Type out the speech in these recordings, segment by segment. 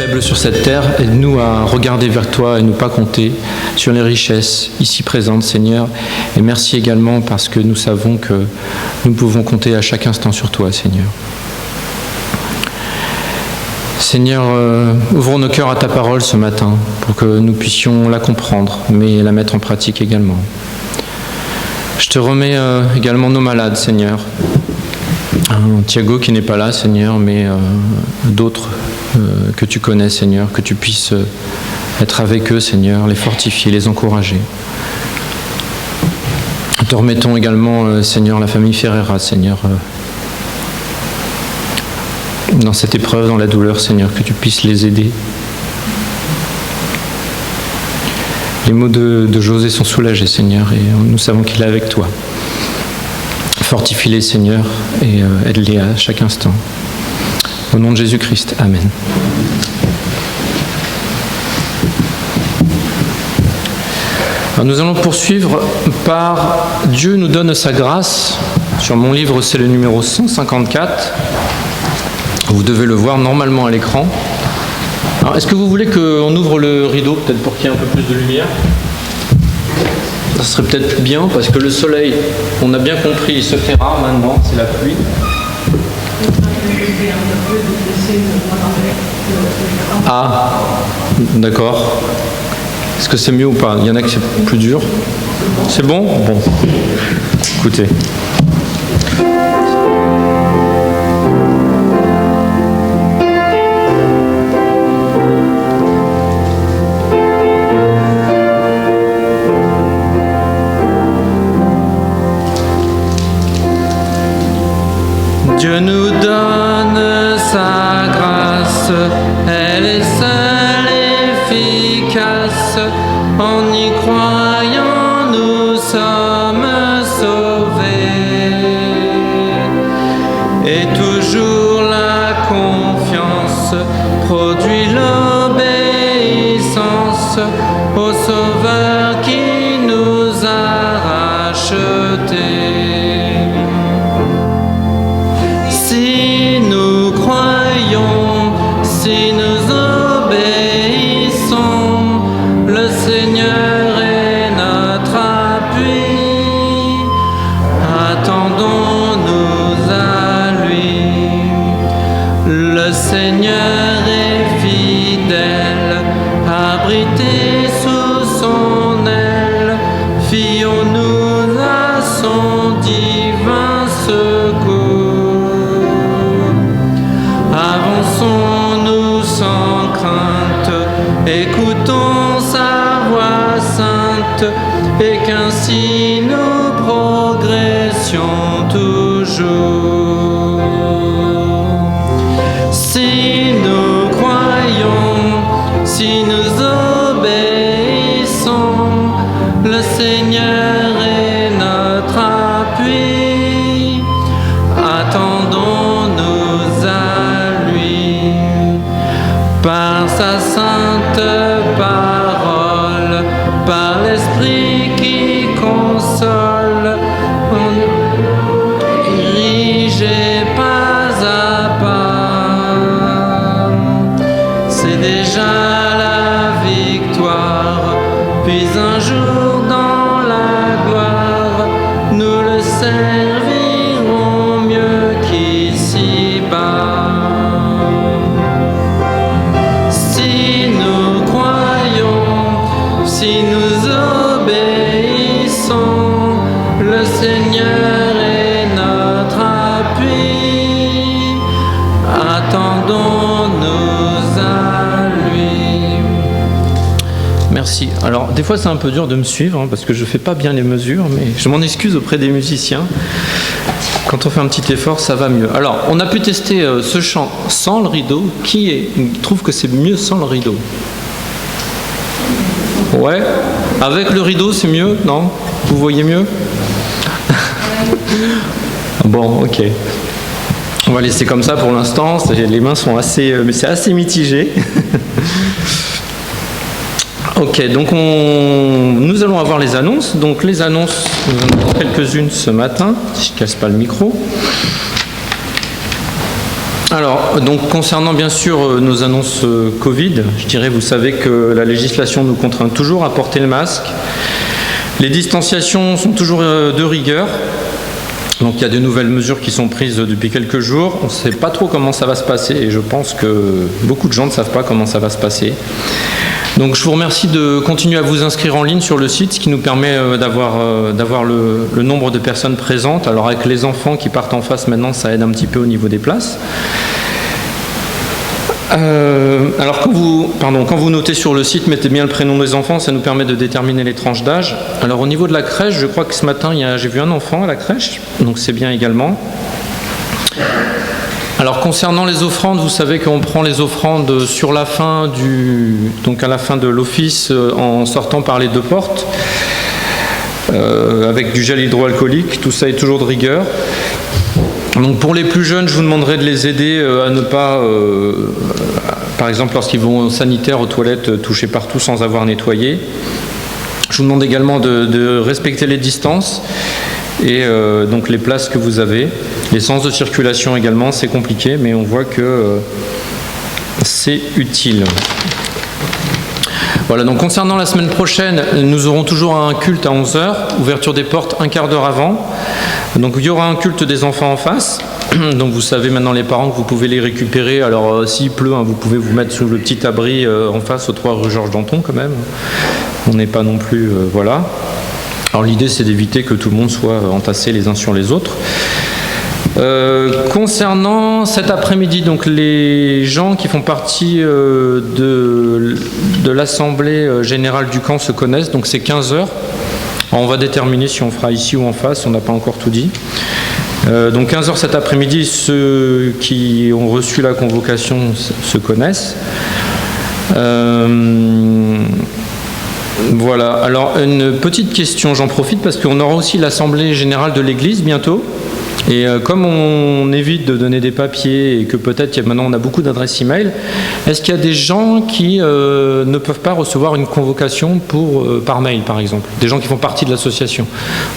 faibles sur cette terre, aide-nous à regarder vers toi et ne pas compter sur les richesses ici présentes, Seigneur. Et merci également parce que nous savons que nous pouvons compter à chaque instant sur toi, Seigneur. Seigneur, ouvrons nos cœurs à ta parole ce matin pour que nous puissions la comprendre, mais la mettre en pratique également. Je te remets également nos malades, Seigneur. Thiago qui n'est pas là, Seigneur, mais d'autres que tu connais, Seigneur, que tu puisses être avec eux, Seigneur, les fortifier, les encourager. Te remettons également, Seigneur, la famille Ferreira, Seigneur, dans cette épreuve, dans la douleur, Seigneur, que tu puisses les aider. Les mots de José sont soulagés, Seigneur, et nous savons qu'il est avec toi. Fortifie-les, Seigneur, et aide-les à chaque instant. Au nom de Jésus-Christ, Amen. Alors nous allons poursuivre par « Dieu nous donne sa grâce ». Sur mon livre, c'est le numéro 154. Vous devez le voir normalement à l'écran. Alors, est-ce que vous voulez qu'on ouvre le rideau, peut-être pour qu'il y ait un peu plus de lumière ? Ça serait peut-être bien, parce que le soleil, on a bien compris, il se fait rare maintenant, c'est la pluie. Ah, d'accord. Est-ce que c'est mieux ou pas ? Il y en a qui c'est plus dur. C'est bon ? Bon. Écoutez. Dieu nous donne sa grâce, elle est seule et efficace. En y croyant, nous sommes sauvés. Et toujours la confiance produit l'obéissance au Sauveur qui nous a rachetés. Si nous croyons, si nous obéissons, le Seigneur est notre appui. Attendons-nous à lui. Le Seigneur est fidèle, abrité sous son aile. Fions-nous à son divin secours. Avançons-nous sans crainte, écoutons sa voix sainte, et qu'ainsi nous progressions toujours. Si nous croyons, si nous obéissons, le Seigneur est notre appui. Attendons-nous à lui. Par sa sainte parole, par l'Esprit qui console, dirigez pas à pas. C'est déjà la victoire, puis un jour dans la gloire, nous le servirons mieux qu'ici-bas. Si nous croyons, si nous obéissons, le Seigneur est notre appui. Attendons-nous à lui. Merci. Alors, des fois, c'est un peu dur de me suivre, parce que je ne fais pas bien les mesures, mais je m'en excuse auprès des musiciens. Quand on fait un petit effort, ça va mieux. Alors, on a pu tester ce chant sans le rideau. Qui trouve que c'est mieux sans le rideau ? Ouais. Avec le rideau, c'est mieux, non ? Vous voyez mieux ? Bon, ok. On va laisser comme ça pour l'instant. Les mains sont assez mitigées. Ok, donc nous allons avoir les annonces. Donc les annonces, nous en avons quelques-unes ce matin, si je ne casse pas le micro. Alors, donc concernant bien sûr nos annonces Covid, je dirais, vous savez que la législation nous contraint toujours à porter le masque. Les distanciations sont toujours de rigueur. Donc il y a de nouvelles mesures qui sont prises depuis quelques jours. On ne sait pas trop comment ça va se passer et je pense que beaucoup de gens ne savent pas comment ça va se passer. Donc je vous remercie de continuer à vous inscrire en ligne sur le site, ce qui nous permet d'avoir le nombre de personnes présentes. Alors avec les enfants qui partent en face maintenant, ça aide un petit peu au niveau des places. Alors quand vous notez sur le site, mettez bien le prénom des enfants, ça nous permet de déterminer les tranches d'âge. Alors au niveau de la crèche, je crois que ce matin, j'ai vu un enfant à la crèche, donc c'est bien également. Alors concernant les offrandes, vous savez qu'on prend les offrandes sur la fin donc à la fin de l'office en sortant par les deux portes, avec du gel hydroalcoolique, tout ça est toujours de rigueur. Donc pour les plus jeunes, je vous demanderai de les aider à ne pas, par exemple lorsqu'ils vont au sanitaire, aux toilettes, toucher partout sans avoir nettoyé. Je vous demande également de respecter les distances et donc les places que vous avez. Les sens de circulation également, c'est compliqué, mais on voit que c'est utile. Voilà, donc concernant la semaine prochaine, nous aurons toujours un culte à 11h, ouverture des portes un quart d'heure avant. Donc il y aura un culte des enfants en face. Donc vous savez maintenant les parents que vous pouvez les récupérer. Alors s'il pleut, vous pouvez vous mettre sous le petit abri en face au 3 rue Georges Danton quand même. On n'est pas non plus... voilà. Alors l'idée c'est d'éviter que tout le monde soit entassé les uns sur les autres. Concernant cet après-midi, donc les gens qui font partie de l'Assemblée Générale du camp se connaissent, donc c'est 15h. Alors, on va déterminer si on fera ici ou en face, on n'a pas encore tout dit. Donc 15h cet après-midi, ceux qui ont reçu la convocation se connaissent. Voilà, alors une petite question, j'en profite parce qu'on aura aussi l'Assemblée Générale de l'Église bientôt. Et comme on évite de donner des papiers et que peut-être maintenant on a beaucoup d'adresses e-mail, est-ce qu'il y a des gens qui ne peuvent pas recevoir une convocation par mail par exemple? Des gens qui font partie de l'association.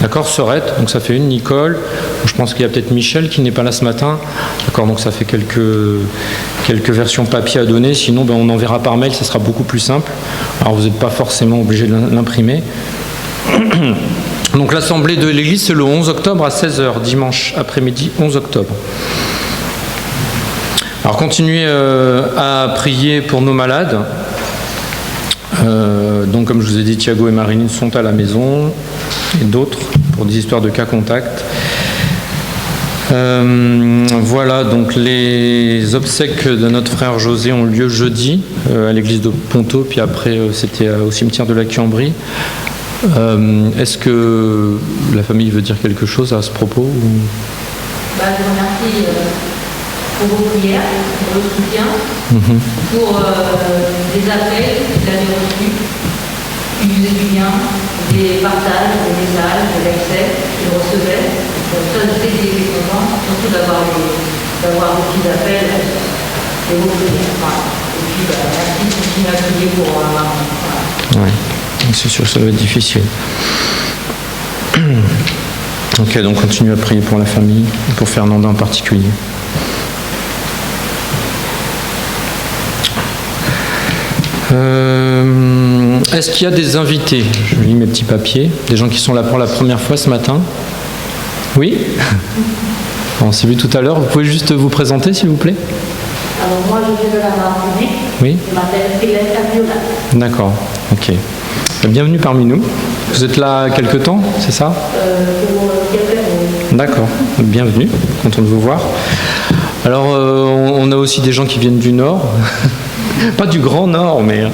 D'accord, Sorette, donc ça fait une, Nicole, je pense qu'il y a peut-être Michel qui n'est pas là ce matin. D'accord, donc ça fait quelques versions papier à donner, sinon on enverra par mail, ça sera beaucoup plus simple. Alors vous n'êtes pas forcément obligé de l'imprimer. Donc l'Assemblée de l'Église, c'est le 11 octobre à 16h, dimanche après-midi 11 octobre. Alors continuez à prier pour nos malades. Donc comme je vous ai dit, Thiago et Marilyn sont à la maison, et d'autres pour des histoires de cas contacts. Voilà, donc les obsèques de notre frère José ont lieu jeudi à l'église de Ponto, puis après c'était au cimetière de la Quiambrie. Est-ce que la famille veut dire quelque chose à ce propos ou... Je vous remercie pour vos prières, pour le soutien, pour des appels que vous avez reçus, qui vous aident bien, des partages, des messages, des accès qu'ils recevaient. Donc ça, je sais qu'il était content, surtout d'avoir des petits appels et vos prières. Voilà. Et puis, merci de continuer à prier pour maman. Voilà. Ouais. C'est sûr que ça va être difficile. Ok, donc continue à prier pour la famille, et pour Fernanda en particulier. Est-ce qu'il y a des invités? Je lis mes petits papiers. Des gens qui sont là pour la première fois ce matin? Oui? On s'est vu tout à l'heure. Vous pouvez juste vous présenter, s'il vous plaît? Alors moi, je viens de la Martinique. Oui. Je m'appelle Philippe Saviola. D'accord, ok. Bienvenue parmi nous. Vous êtes là quelque temps, c'est ça? Pour quelques années. D'accord, bienvenue, content de vous voir. Alors, on a aussi des gens qui viennent du Nord, pas du Grand Nord, mais...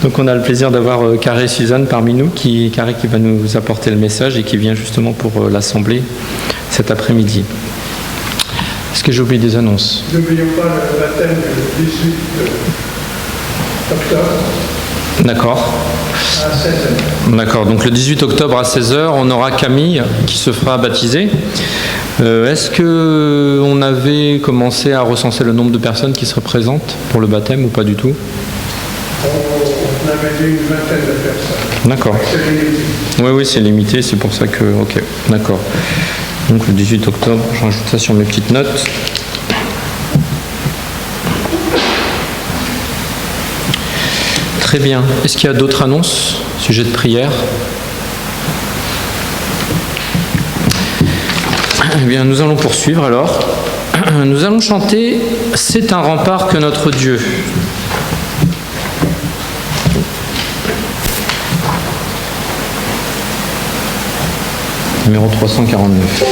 Donc on a le plaisir d'avoir Carré et Suzanne parmi nous, Carré qui va nous apporter le message et qui vient justement pour l'Assemblée cet après-midi. Est-ce que j'ai oublié des annonces? N'oublions pas le baptême du 18 octobre. D'accord. À 16h. D'accord, donc le 18 octobre à 16h, on aura Camille qui se fera baptiser. Est-ce qu'on avait commencé à recenser le nombre de personnes qui seraient présentes pour le baptême ou pas du tout? On avait dit une vingtaine de personnes. D'accord. C'est limité. Oui, c'est limité, c'est pour ça que... Ok, d'accord. Donc le 18 octobre, je rajoute ça sur mes petites notes. Très bien. Est-ce qu'il y a d'autres annonces, sujet de prière? Eh bien, nous allons poursuivre alors. Nous allons chanter « C'est un rempart que notre Dieu ». Numéro 349.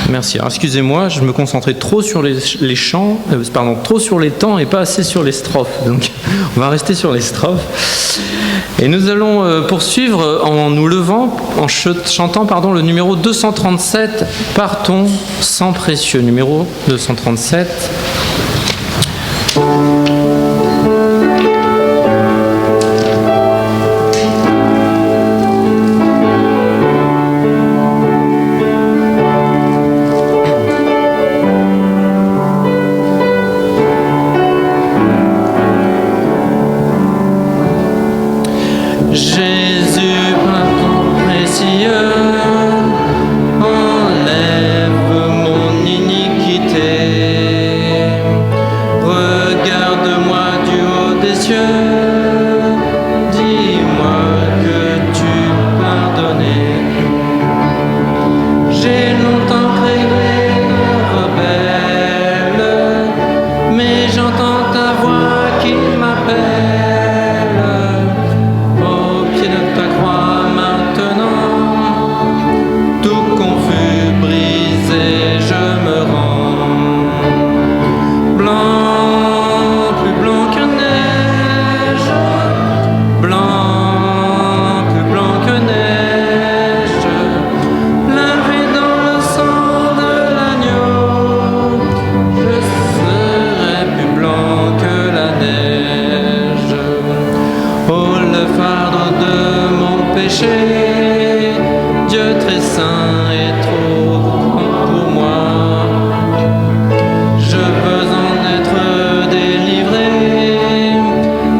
Merci. Alors, excusez-moi, je me concentrais trop sur les chants, trop sur les temps et pas assez sur les strophes. Donc, on va rester sur les strophes. Et nous allons poursuivre en nous levant, en chantant le numéro 237, « Partons sans précieux ». Numéro 237. Jésus, pardon précieux, enlève mon iniquité. Regarde-moi du haut des cieux, dis-moi que tu pardonnais. J'ai longtemps cru péché. Dieu très saint est trop grand pour moi. Je veux en être délivré.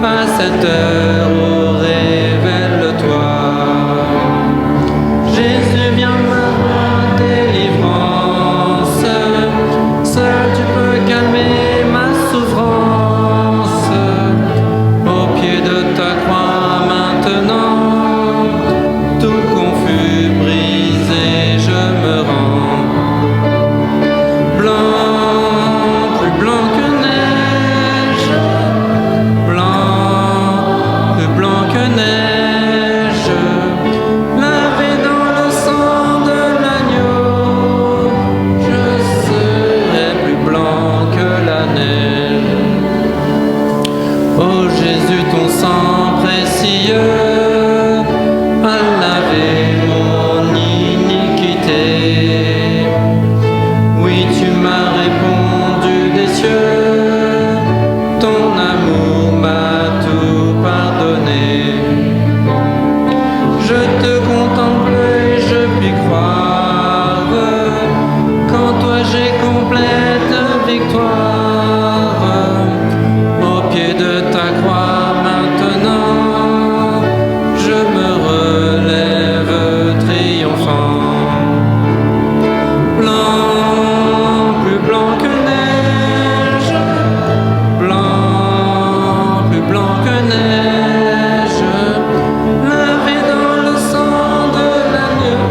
À cette heure, oh, révèle-toi. Jésus, viens ma délivrance. Seul tu peux calmer ma souffrance. Au pied de ta croix maintenant, tout confus, brisé, je me rends. Blanc, plus blanc que neige. Blanc, plus blanc que neige. Lavé dans le sang de l'agneau, je serai plus blanc que la neige. Oh Jésus, ton sang précieux a lavé mon iniquité. Oui, tu m'as répondu des cieux, ton amour m'a tout pardonné. Je te contemple et je puis croire qu'en toi j'ai complète victoire. Au pied de ta croix maintenant, je me relève triomphant. Blanc, plus blanc que neige. Blanc, plus blanc que neige. Lavé dans le sang de l'agneau,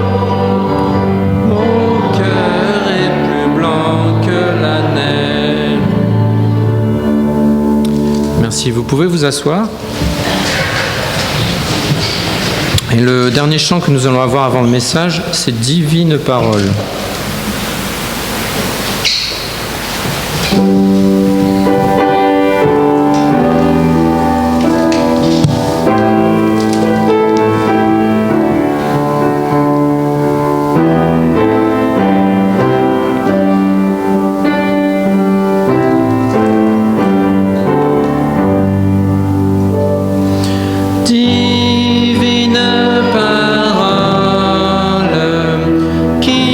mon cœur est plus blanc que la neige. Merci, vous pouvez vous asseoir. Et le dernier chant que nous allons avoir avant le message, c'est Divine Parole. Divine parole qui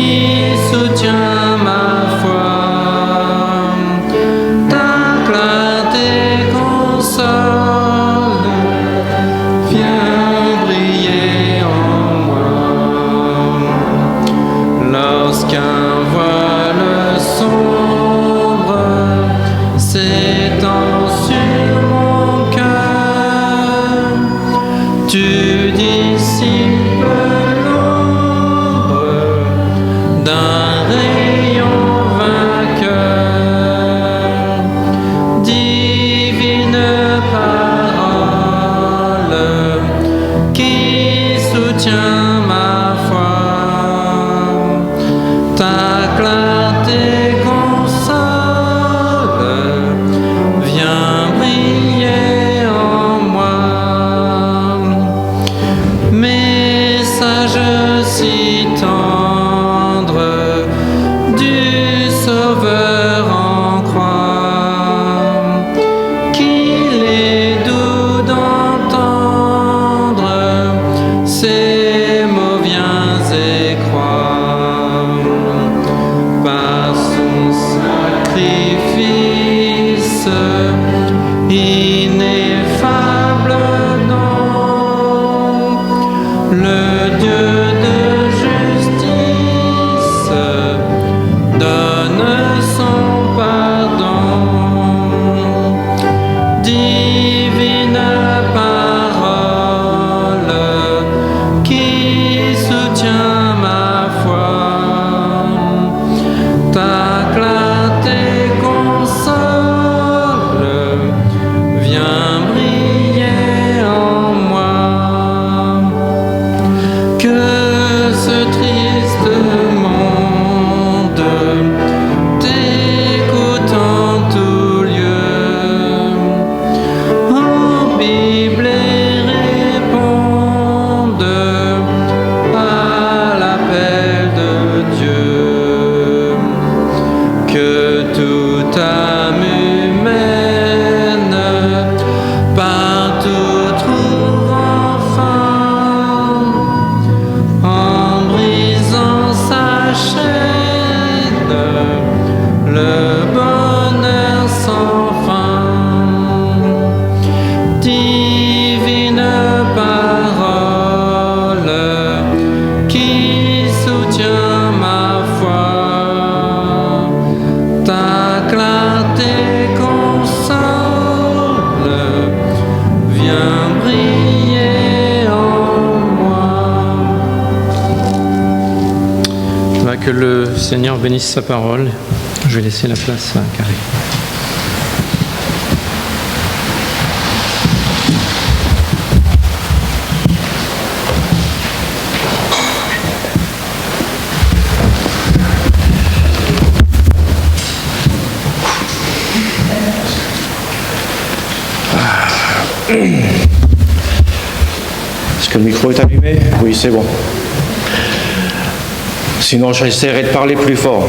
soutient ma foi, ta clarté console, viens briller en moi. Lorsqu'un voile sombre s'étend sur mon cœur, tu dissipes l'ombre d'un rayon vainqueur. Divine parole qui soutient ma foi, ta clarté console, viens briller en moi. Message si tendre du Sauveur en croix, qu'il est doux d'entendre ces mots, viens et crois. viens briller en moi. Que le Seigneur bénisse sa parole. Je vais laisser la place à Carrie. Est-ce que le micro est allumé? Oui, c'est bon. Sinon, j'essaierai de parler plus fort.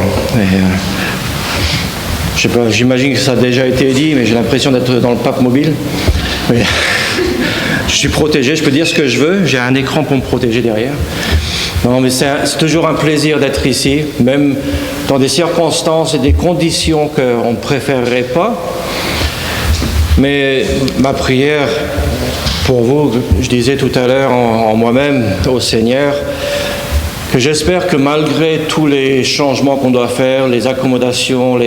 Je sais pas, j'imagine que ça a déjà été dit, mais j'ai l'impression d'être dans le pape mobile. Mais je suis protégé, je peux dire ce que je veux. J'ai un écran pour me protéger derrière. Non, mais c'est toujours un plaisir d'être ici, même dans des circonstances et des conditions qu'on ne préférerait pas. Mais ma prière pour vous, je disais tout à l'heure en moi-même au Seigneur, que j'espère que malgré tous les changements qu'on doit faire, les accommodations,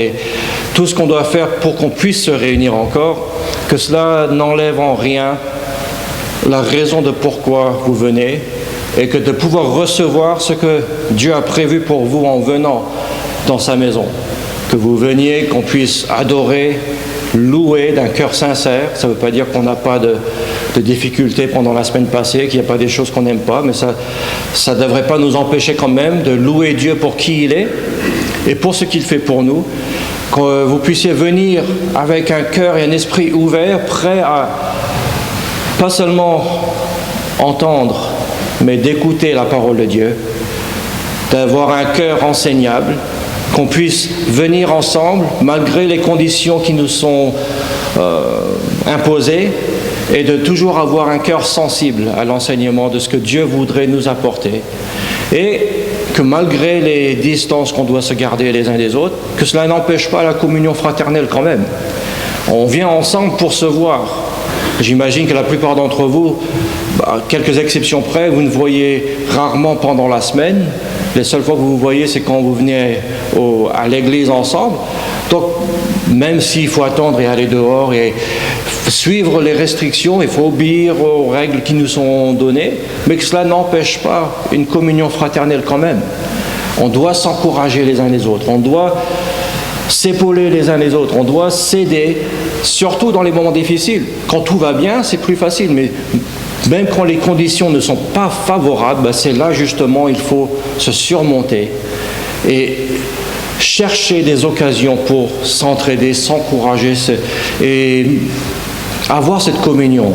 tout ce qu'on doit faire pour qu'on puisse se réunir encore, que cela n'enlève en rien la raison de pourquoi vous venez et que de pouvoir recevoir ce que Dieu a prévu pour vous en venant dans sa maison. Que vous veniez, qu'on puisse adorer, louer d'un cœur sincère. Ça ne veut pas dire qu'on n'a pas de difficultés pendant la semaine passée, qu'il n'y a pas des choses qu'on n'aime pas, mais ça ne devrait pas nous empêcher quand même de louer Dieu pour qui il est et pour ce qu'il fait pour nous. Que vous puissiez venir avec un cœur et un esprit ouvert, prêt à pas seulement entendre, mais d'écouter la parole de Dieu, d'avoir un cœur enseignable, qu'on puisse venir ensemble malgré les conditions qui nous sont imposées et de toujours avoir un cœur sensible à l'enseignement de ce que Dieu voudrait nous apporter. Et que malgré les distances qu'on doit se garder les uns des autres, que cela n'empêche pas la communion fraternelle quand même. On vient ensemble pour se voir. J'imagine que la plupart d'entre vous, quelques exceptions près, vous ne voyez rarement pendant la semaine. Les seules fois que vous vous voyez, c'est quand vous venez à l'église ensemble. Donc, même s'il faut attendre et aller dehors et suivre les restrictions, il faut obéir aux règles qui nous sont données, mais que cela n'empêche pas une communion fraternelle quand même. On doit s'encourager les uns les autres, on doit s'épauler les uns les autres, on doit s'aider, surtout dans les moments difficiles. Quand tout va bien, c'est plus facile, mais même quand les conditions ne sont pas favorables, c'est là justement il faut se surmonter et chercher des occasions pour s'entraider, s'encourager et avoir cette communion.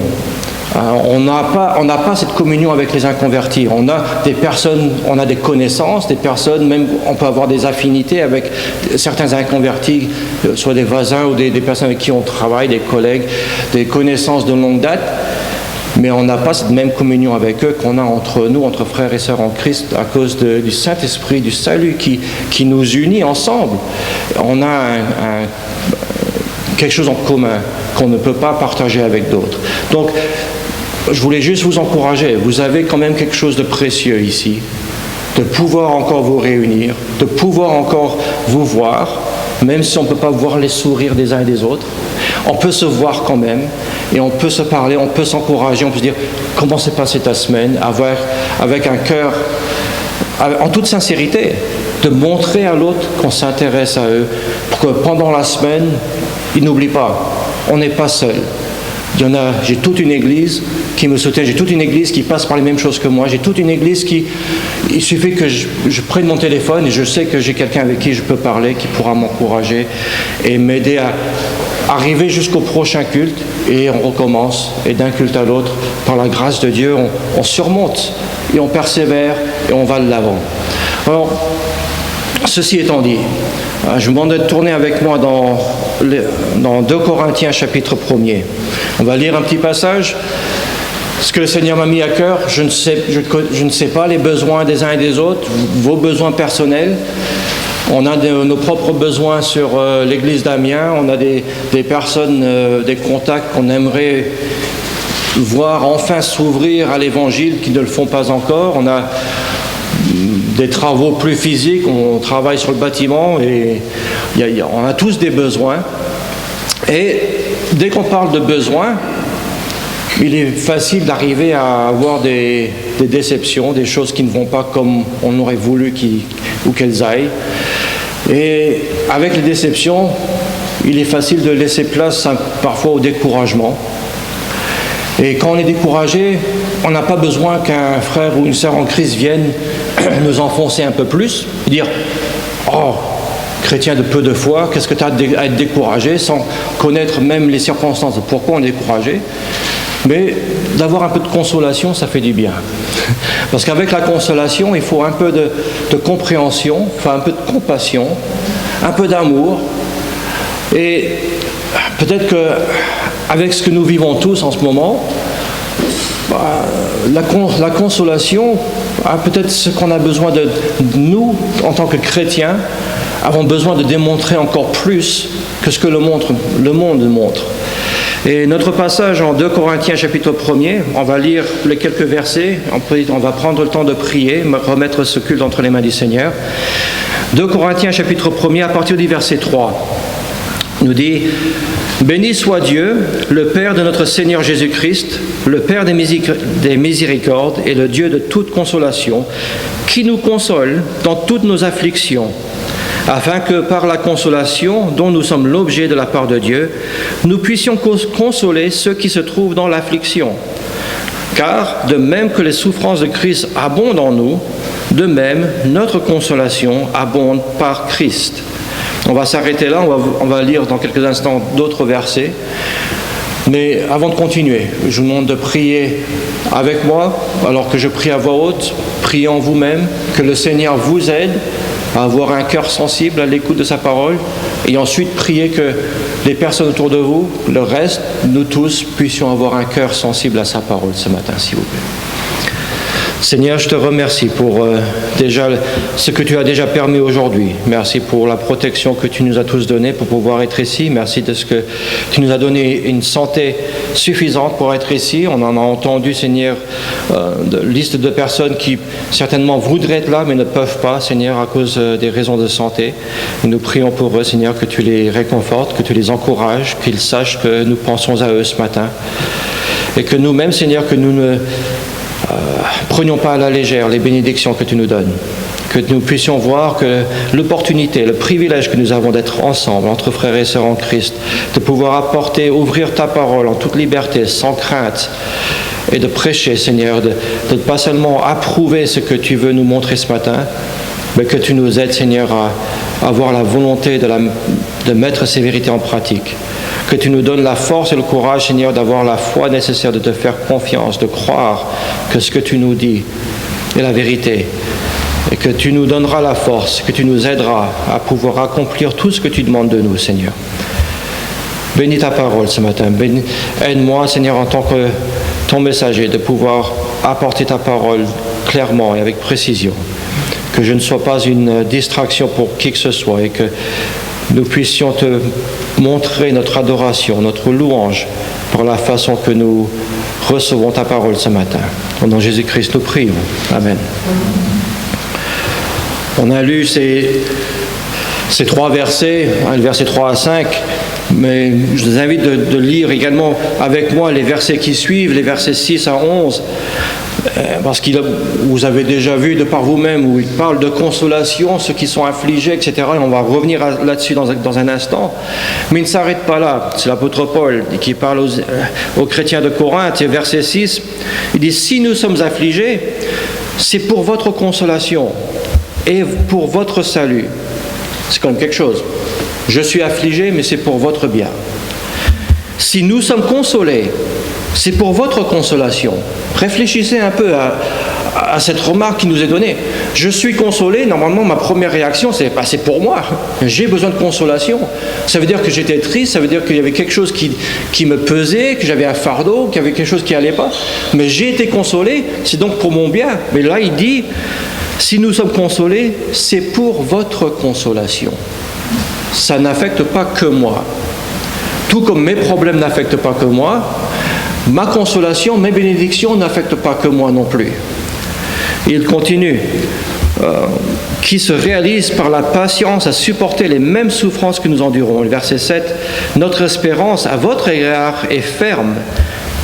On n'a pas cette communion avec les inconvertis. On a des personnes, on a des connaissances, des personnes, même on peut avoir des affinités avec certains inconvertis, soit des voisins ou des personnes avec qui on travaille, des collègues, des connaissances de longue date. Mais on n'a pas cette même communion avec eux qu'on a entre nous, entre frères et sœurs en Christ, à cause du Saint-Esprit, du salut qui nous unit ensemble. On a quelque chose en commun qu'on ne peut pas partager avec d'autres. Donc, je voulais juste vous encourager. Vous avez quand même quelque chose de précieux ici, de pouvoir encore vous réunir, de pouvoir encore vous voir, même si on ne peut pas voir les sourires des uns et des autres. On peut se voir quand même, et on peut se parler, on peut s'encourager, on peut se dire comment s'est passée ta semaine, avec un cœur, en toute sincérité, de montrer à l'autre qu'on s'intéresse à eux, pour que pendant la semaine, ils n'oublient pas, on n'est pas seul. J'ai toute une église qui me soutient, j'ai toute une église qui passe par les mêmes choses que moi, j'ai toute une église il suffit que je prenne mon téléphone et je sais que j'ai quelqu'un avec qui je peux parler, qui pourra m'encourager et m'aider à arriver jusqu'au prochain culte, et on recommence, et d'un culte à l'autre, par la grâce de Dieu, on surmonte, et on persévère, et on va de l'avant. Alors, ceci étant dit, je vous demande de tourner avec moi dans 2 Corinthiens chapitre 1er. On va lire un petit passage. Ce que le Seigneur m'a mis à cœur, je ne sais pas les besoins des uns et des autres, vos besoins personnels. On a nos propres besoins sur l'église d'Amiens, on a des personnes, des contacts qu'on aimerait voir enfin s'ouvrir à l'évangile qui ne le font pas encore. On a des travaux plus physiques, on travaille sur le bâtiment et on a tous des besoins. Et dès qu'on parle de besoins, il est facile d'arriver à avoir des déceptions, des choses qui ne vont pas comme on aurait voulu ou qu'elles aillent. Et avec les déceptions, il est facile de laisser place parfois au découragement. Et quand on est découragé, on n'a pas besoin qu'un frère ou une sœur en Christ vienne nous enfoncer un peu plus, dire « Oh, chrétien de peu de foi, qu'est-ce que tu as à être découragé ?» sans connaître même les circonstances de pourquoi on est découragé. Mais d'avoir un peu de consolation, ça fait du bien. Parce qu'avec la consolation, il faut un peu de compréhension, enfin un peu de compassion, un peu d'amour. Et peut-être qu'avec ce que nous vivons tous en ce moment, la consolation, peut-être ce qu'on a besoin de nous, en tant que chrétiens, avons besoin de démontrer encore plus que ce que le monde montre. Et notre passage en 2 Corinthiens chapitre 1er, on va lire les quelques versets, on va prendre le temps de prier, remettre ce culte entre les mains du Seigneur. 2 Corinthiens chapitre 1er, à partir du verset 3, nous dit « Béni soit Dieu, le Père de notre Seigneur Jésus-Christ, le Père des miséricordes et le Dieu de toute consolation, qui nous console dans toutes nos afflictions, afin que par la consolation dont nous sommes l'objet de la part de Dieu, nous puissions consoler ceux qui se trouvent dans l'affliction. Car de même que les souffrances de Christ abondent en nous, de même notre consolation abonde par Christ. » On va s'arrêter là, on va lire dans quelques instants d'autres versets. Mais avant de continuer, je vous demande de prier avec moi, alors que je prie à voix haute. Priez en vous-même, que le Seigneur vous aide à avoir un cœur sensible à l'écoute de sa parole. Et ensuite, priez que les personnes autour de vous, le reste, nous tous, puissions avoir un cœur sensible à sa parole ce matin, s'il vous plaît. Seigneur, je te remercie pour déjà ce que tu as déjà permis aujourd'hui. Merci pour la protection que tu nous as tous donnée pour pouvoir être ici. Merci de ce que tu nous as donné une santé suffisante pour être ici. On en a entendu, Seigneur, de liste de personnes qui certainement voudraient être là mais ne peuvent pas, Seigneur, à cause des raisons de santé. Et nous prions pour eux, Seigneur, que tu les réconfortes, que tu les encourages, qu'ils sachent que nous pensons à eux ce matin. Et que nous-mêmes, Seigneur, que nous ne prenions pas à la légère les bénédictions que tu nous donnes, que nous puissions voir que l'opportunité, le privilège que nous avons d'être ensemble, entre frères et sœurs en Christ, de pouvoir apporter, ouvrir ta parole en toute liberté, sans crainte, et de prêcher, Seigneur, de ne pas seulement approuver ce que tu veux nous montrer ce matin, mais que tu nous aides, Seigneur, à avoir la volonté de mettre ces vérités en pratique. Que tu nous donnes la force et le courage, Seigneur, d'avoir la foi nécessaire, de te faire confiance, de croire que ce que tu nous dis est la vérité. Et que tu nous donneras la force, que tu nous aideras à pouvoir accomplir tout ce que tu demandes de nous, Seigneur. Bénis ta parole ce matin. Aide-moi, Seigneur, en tant que ton messager, de pouvoir apporter ta parole clairement et avec précision. Que je ne sois pas une distraction pour qui que ce soit et que nous puissions te montrer notre adoration, notre louange par la façon que nous recevons ta parole ce matin. Au nom de Jésus-Christ, nous prions. Amen. On a lu ces 3 versets, le verset 3 à 5, mais je vous invite de lire également avec moi les versets qui suivent, les versets 6 à 11, parce que vous avez déjà vu de par vous-même où il parle de consolation, ceux qui sont affligés, etc. Et on va revenir là-dessus dans un instant. Mais il ne s'arrête pas là. C'est l'apôtre Paul qui parle aux chrétiens de Corinthe, et verset 6, il dit « Si nous sommes affligés, c'est pour votre consolation et pour votre salut. » C'est quand même quelque chose. Je suis affligé, mais c'est pour votre bien. Si nous sommes consolés, c'est pour votre consolation. Réfléchissez un peu à cette remarque qui nous est donnée. Je suis consolé, normalement ma première réaction c'est pour moi. J'ai besoin de consolation. Ça veut dire que j'étais triste, ça veut dire qu'il y avait quelque chose qui me pesait, que j'avais un fardeau, qu'il y avait quelque chose qui n'allait pas. Mais j'ai été consolé, c'est donc pour mon bien. Mais là il dit, si nous sommes consolés, c'est pour votre consolation. Ça n'affecte pas que moi. Tout comme mes problèmes n'affectent pas que moi, ma consolation, mes bénédictions n'affectent pas que moi non plus. Il continue, qui se réalise par la patience à supporter les mêmes souffrances que nous endurons. Le verset 7, notre espérance à votre égard est ferme,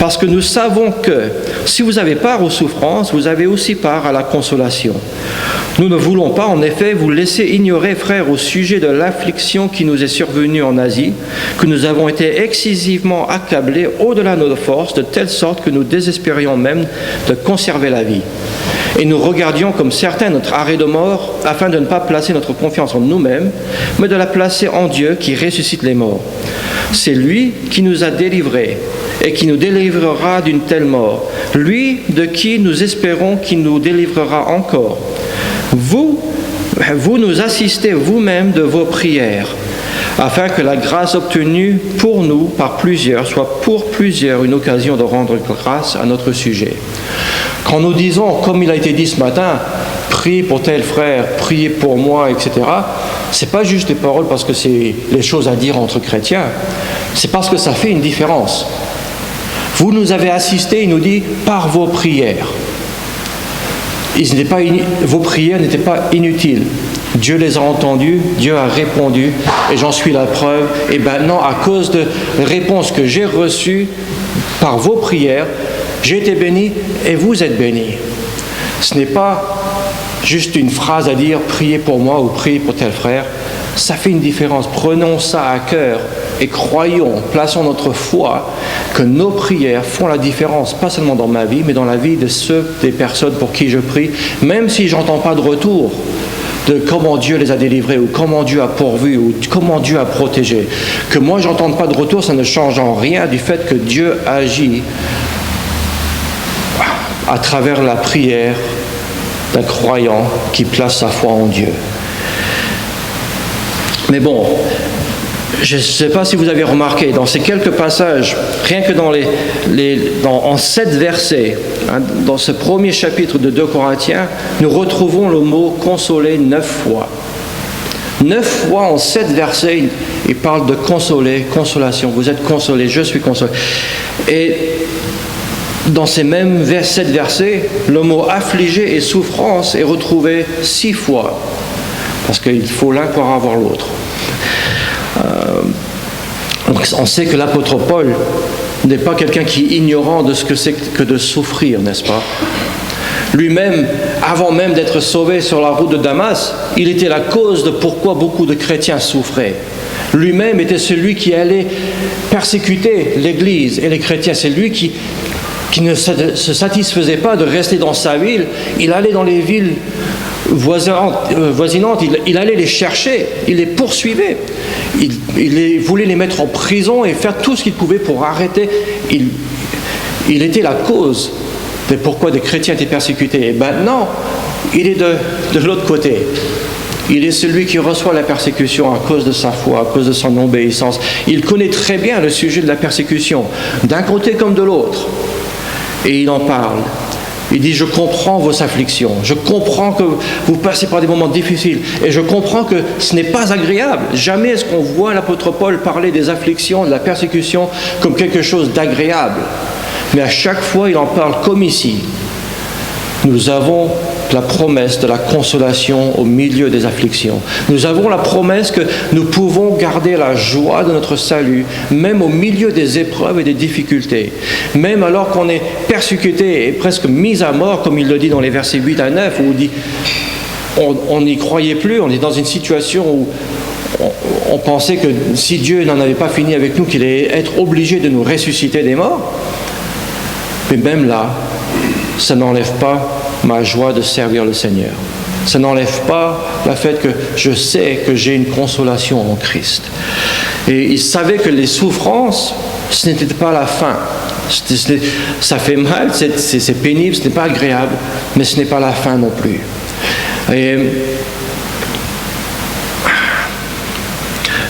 parce que nous savons que si vous avez part aux souffrances, vous avez aussi part à la consolation. Nous ne voulons pas, en effet, vous laisser ignorer, frères, au sujet de l'affliction qui nous est survenue en Asie, que nous avons été excessivement accablés au-delà de nos forces, de telle sorte que nous désespérions même de conserver la vie. Et nous regardions comme certains notre arrêt de mort, afin de ne pas placer notre confiance en nous-mêmes, mais de la placer en Dieu qui ressuscite les morts. C'est lui qui nous a délivrés et qui nous délivrera d'une telle mort. Lui de qui nous espérons qu'il nous délivrera encore. Vous nous assistez vous-même de vos prières, afin que la grâce obtenue pour nous par plusieurs soit pour plusieurs une occasion de rendre grâce à notre sujet. Quand nous disons, comme il a été dit ce matin, priez pour tel frère, priez pour moi, etc., ce n'est pas juste des paroles parce que c'est les choses à dire entre chrétiens, c'est parce que ça fait une différence. Vous nous avez assisté, il nous dit, par vos prières. Vos prières n'étaient pas inutiles. Dieu les a entendues, Dieu a répondu, et j'en suis la preuve. Et maintenant, à cause de réponses que j'ai reçues par vos prières, j'ai été béni et vous êtes bénis. Ce n'est pas juste une phrase à dire « priez pour moi » ou « priez pour tel frère ». Ça fait une différence. Prenons ça à cœur et croyons, plaçons notre foi que nos prières font la différence, pas seulement dans ma vie, mais dans la vie des personnes pour qui je prie, même si je n'entends pas de retour de comment Dieu les a délivrés, ou comment Dieu a pourvu, ou comment Dieu a protégé. Que moi, je n'entende pas de retour, ça ne change en rien du fait que Dieu agit à travers la prière d'un croyant qui place sa foi en Dieu. Mais bon, je ne sais pas si vous avez remarqué, dans ces quelques passages, rien que en 7 versets, dans ce premier chapitre de 2 Corinthiens, nous retrouvons le mot « consoler » 9 fois. 9 fois en 7 versets, il parle de consoler, consolation. Vous êtes consolés, je suis consolé. Et dans ces mêmes 7 versets, le mot « affligé » et « souffrance » est retrouvé 6 fois, parce qu'il faut l'un pour avoir l'autre. On sait que l'apôtre Paul n'est pas quelqu'un qui est ignorant de ce que c'est que de souffrir, n'est-ce pas? Lui-même, avant même d'être sauvé sur la route de Damas, il était la cause de pourquoi beaucoup de chrétiens souffraient. Lui-même était celui qui allait persécuter l'Église et les chrétiens. C'est lui qui ne se satisfaisait pas de rester dans sa ville. Il allait dans les villes voisinantes, il allait les chercher, il les poursuivait. Il voulait les mettre en prison et faire tout ce qu'il pouvait pour arrêter. Il était la cause de pourquoi des chrétiens étaient persécutés. Et maintenant, il est de l'autre côté. Il est celui qui reçoit la persécution à cause de sa foi, à cause de son obéissance. Il connaît très bien le sujet de la persécution, d'un côté comme de l'autre. Et il en parle. Il dit, je comprends vos afflictions, je comprends que vous passez par des moments difficiles, et je comprends que ce n'est pas agréable. Jamais est-ce qu'on voit l'apôtre Paul parler des afflictions, de la persécution, comme quelque chose d'agréable. Mais à chaque fois, il en parle comme ici. Nous avons la promesse de la consolation au milieu des afflictions. Nous avons la promesse que nous pouvons garder la joie de notre salut, même au milieu des épreuves et des difficultés. Même alors qu'on est persécuté et presque mis à mort, comme il le dit dans les versets 8 à 9, où il dit on n'y croyait plus, on est dans une situation où on pensait que si Dieu n'en avait pas fini avec nous, qu'il allait être obligé de nous ressusciter des morts. Mais même là, ça n'enlève pas ma joie de servir le Seigneur. Ça n'enlève pas le fait que je sais que j'ai une consolation en Christ. Et il savait que les souffrances, ce n'était pas la fin. Ça fait mal, c'est pénible, ce n'est pas agréable, mais ce n'est pas la fin non plus. Et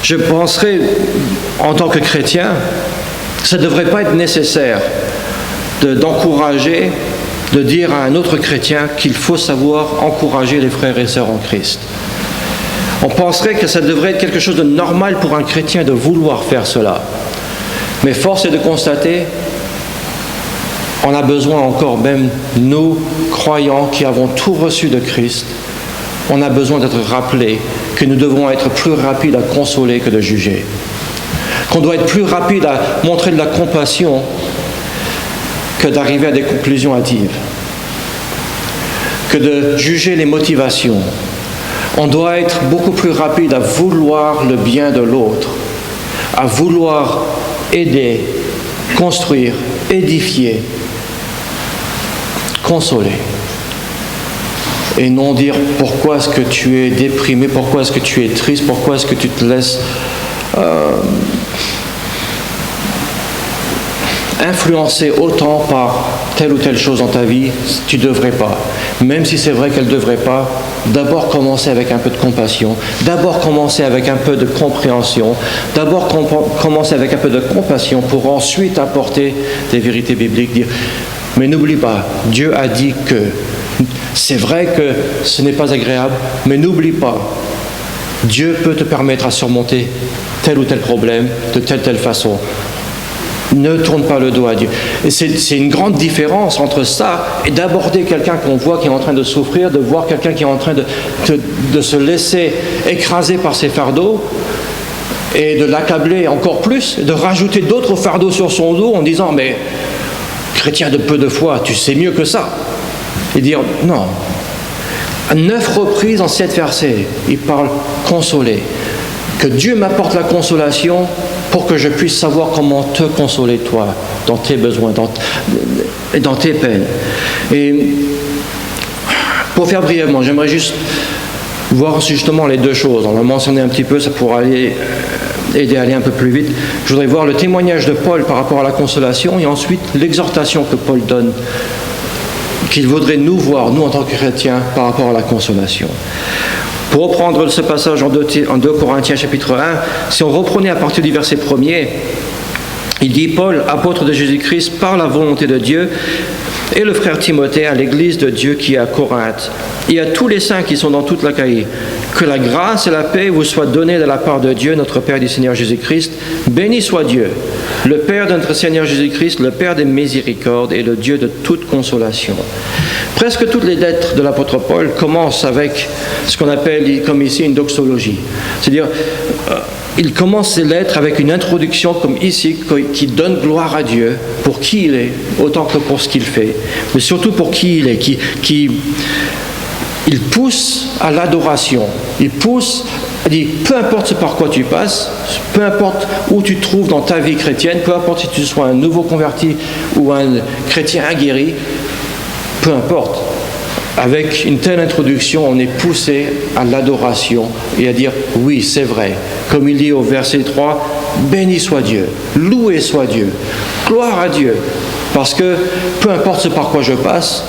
je penserais, en tant que chrétien, ça ne devrait pas être nécessaire d'encourager, de dire à un autre chrétien qu'il faut savoir encourager les frères et sœurs en Christ. On penserait que ça devrait être quelque chose de normal pour un chrétien de vouloir faire cela. Mais force est de constater, on a besoin encore, même nous, croyants, qui avons tout reçu de Christ, on a besoin d'être rappelés que nous devons être plus rapides à consoler que de juger. Qu'on doit être plus rapide à montrer de la compassion que d'arriver à des conclusions hâtives, que de juger les motivations. On doit être beaucoup plus rapide à vouloir le bien de l'autre, à vouloir aider, construire, édifier, consoler. Et non dire pourquoi est-ce que tu es déprimé, pourquoi est-ce que tu es triste, pourquoi est-ce que tu te laisses influencer autant par telle ou telle chose dans ta vie. Tu ne devrais pas. Même si c'est vrai qu'elle ne devrait pas, d'abord commencer avec un peu de compassion, d'abord commencer avec un peu de compréhension, d'abord commencer avec un peu de compassion pour ensuite apporter des vérités bibliques, dire mais n'oublie pas, Dieu a dit que c'est vrai que ce n'est pas agréable, mais n'oublie pas, Dieu peut te permettre à surmonter tel ou tel problème de telle façon. Ne tourne pas le dos à Dieu. Et c'est une grande différence entre ça et d'aborder quelqu'un qu'on voit qui est en train de souffrir, de voir quelqu'un qui est en train de se laisser écraser par ses fardeaux et de l'accabler encore plus, de rajouter d'autres fardeaux sur son dos en disant « mais chrétien de peu de foi, tu sais mieux que ça ». Et dire « non ». À 9 reprises en 7 versets, il parle « consoler ». Que Dieu m'apporte la consolation pour que je puisse savoir comment te consoler toi, dans tes besoins, dans tes peines. Et pour faire brièvement, j'aimerais juste voir justement les deux choses. On l'a mentionné un petit peu, ça pourra aider à aller un peu plus vite. Je voudrais voir le témoignage de Paul par rapport à la consolation et ensuite l'exhortation que Paul donne, qu'il voudrait nous voir, nous en tant que chrétiens, par rapport à la consolation. Pour reprendre ce passage en 2 Corinthiens chapitre 1, si on reprenait à partir du verset 1er, il dit « Paul, apôtre de Jésus-Christ, par la volonté de Dieu, et le frère Timothée à l'église de Dieu qui est à Corinthe, et à tous les saints qui sont dans toute l'Achaïe, que la grâce et la paix vous soient données de la part de Dieu, notre Père du Seigneur Jésus-Christ. Béni soit Dieu, le Père de notre Seigneur Jésus-Christ, le Père des miséricordes et le Dieu de toute consolation. » Presque toutes les lettres de l'apôtre Paul commencent avec ce qu'on appelle, comme ici, une doxologie. C'est-à-dire, il commence ses lettres avec une introduction, comme ici, qui donne gloire à Dieu pour qui il est, autant que pour ce qu'il fait, mais surtout pour qui il est, il pousse à l'adoration, il pousse, il dit, peu importe ce par quoi tu passes, peu importe où tu te trouves dans ta vie chrétienne, peu importe si tu sois un nouveau converti ou un chrétien aguerri, peu importe. Avec une telle introduction, on est poussé à l'adoration et à dire « oui, c'est vrai ». Comme il dit au verset 3, « béni soit Dieu, loué soit Dieu, gloire à Dieu ». Parce que peu importe ce par quoi je passe,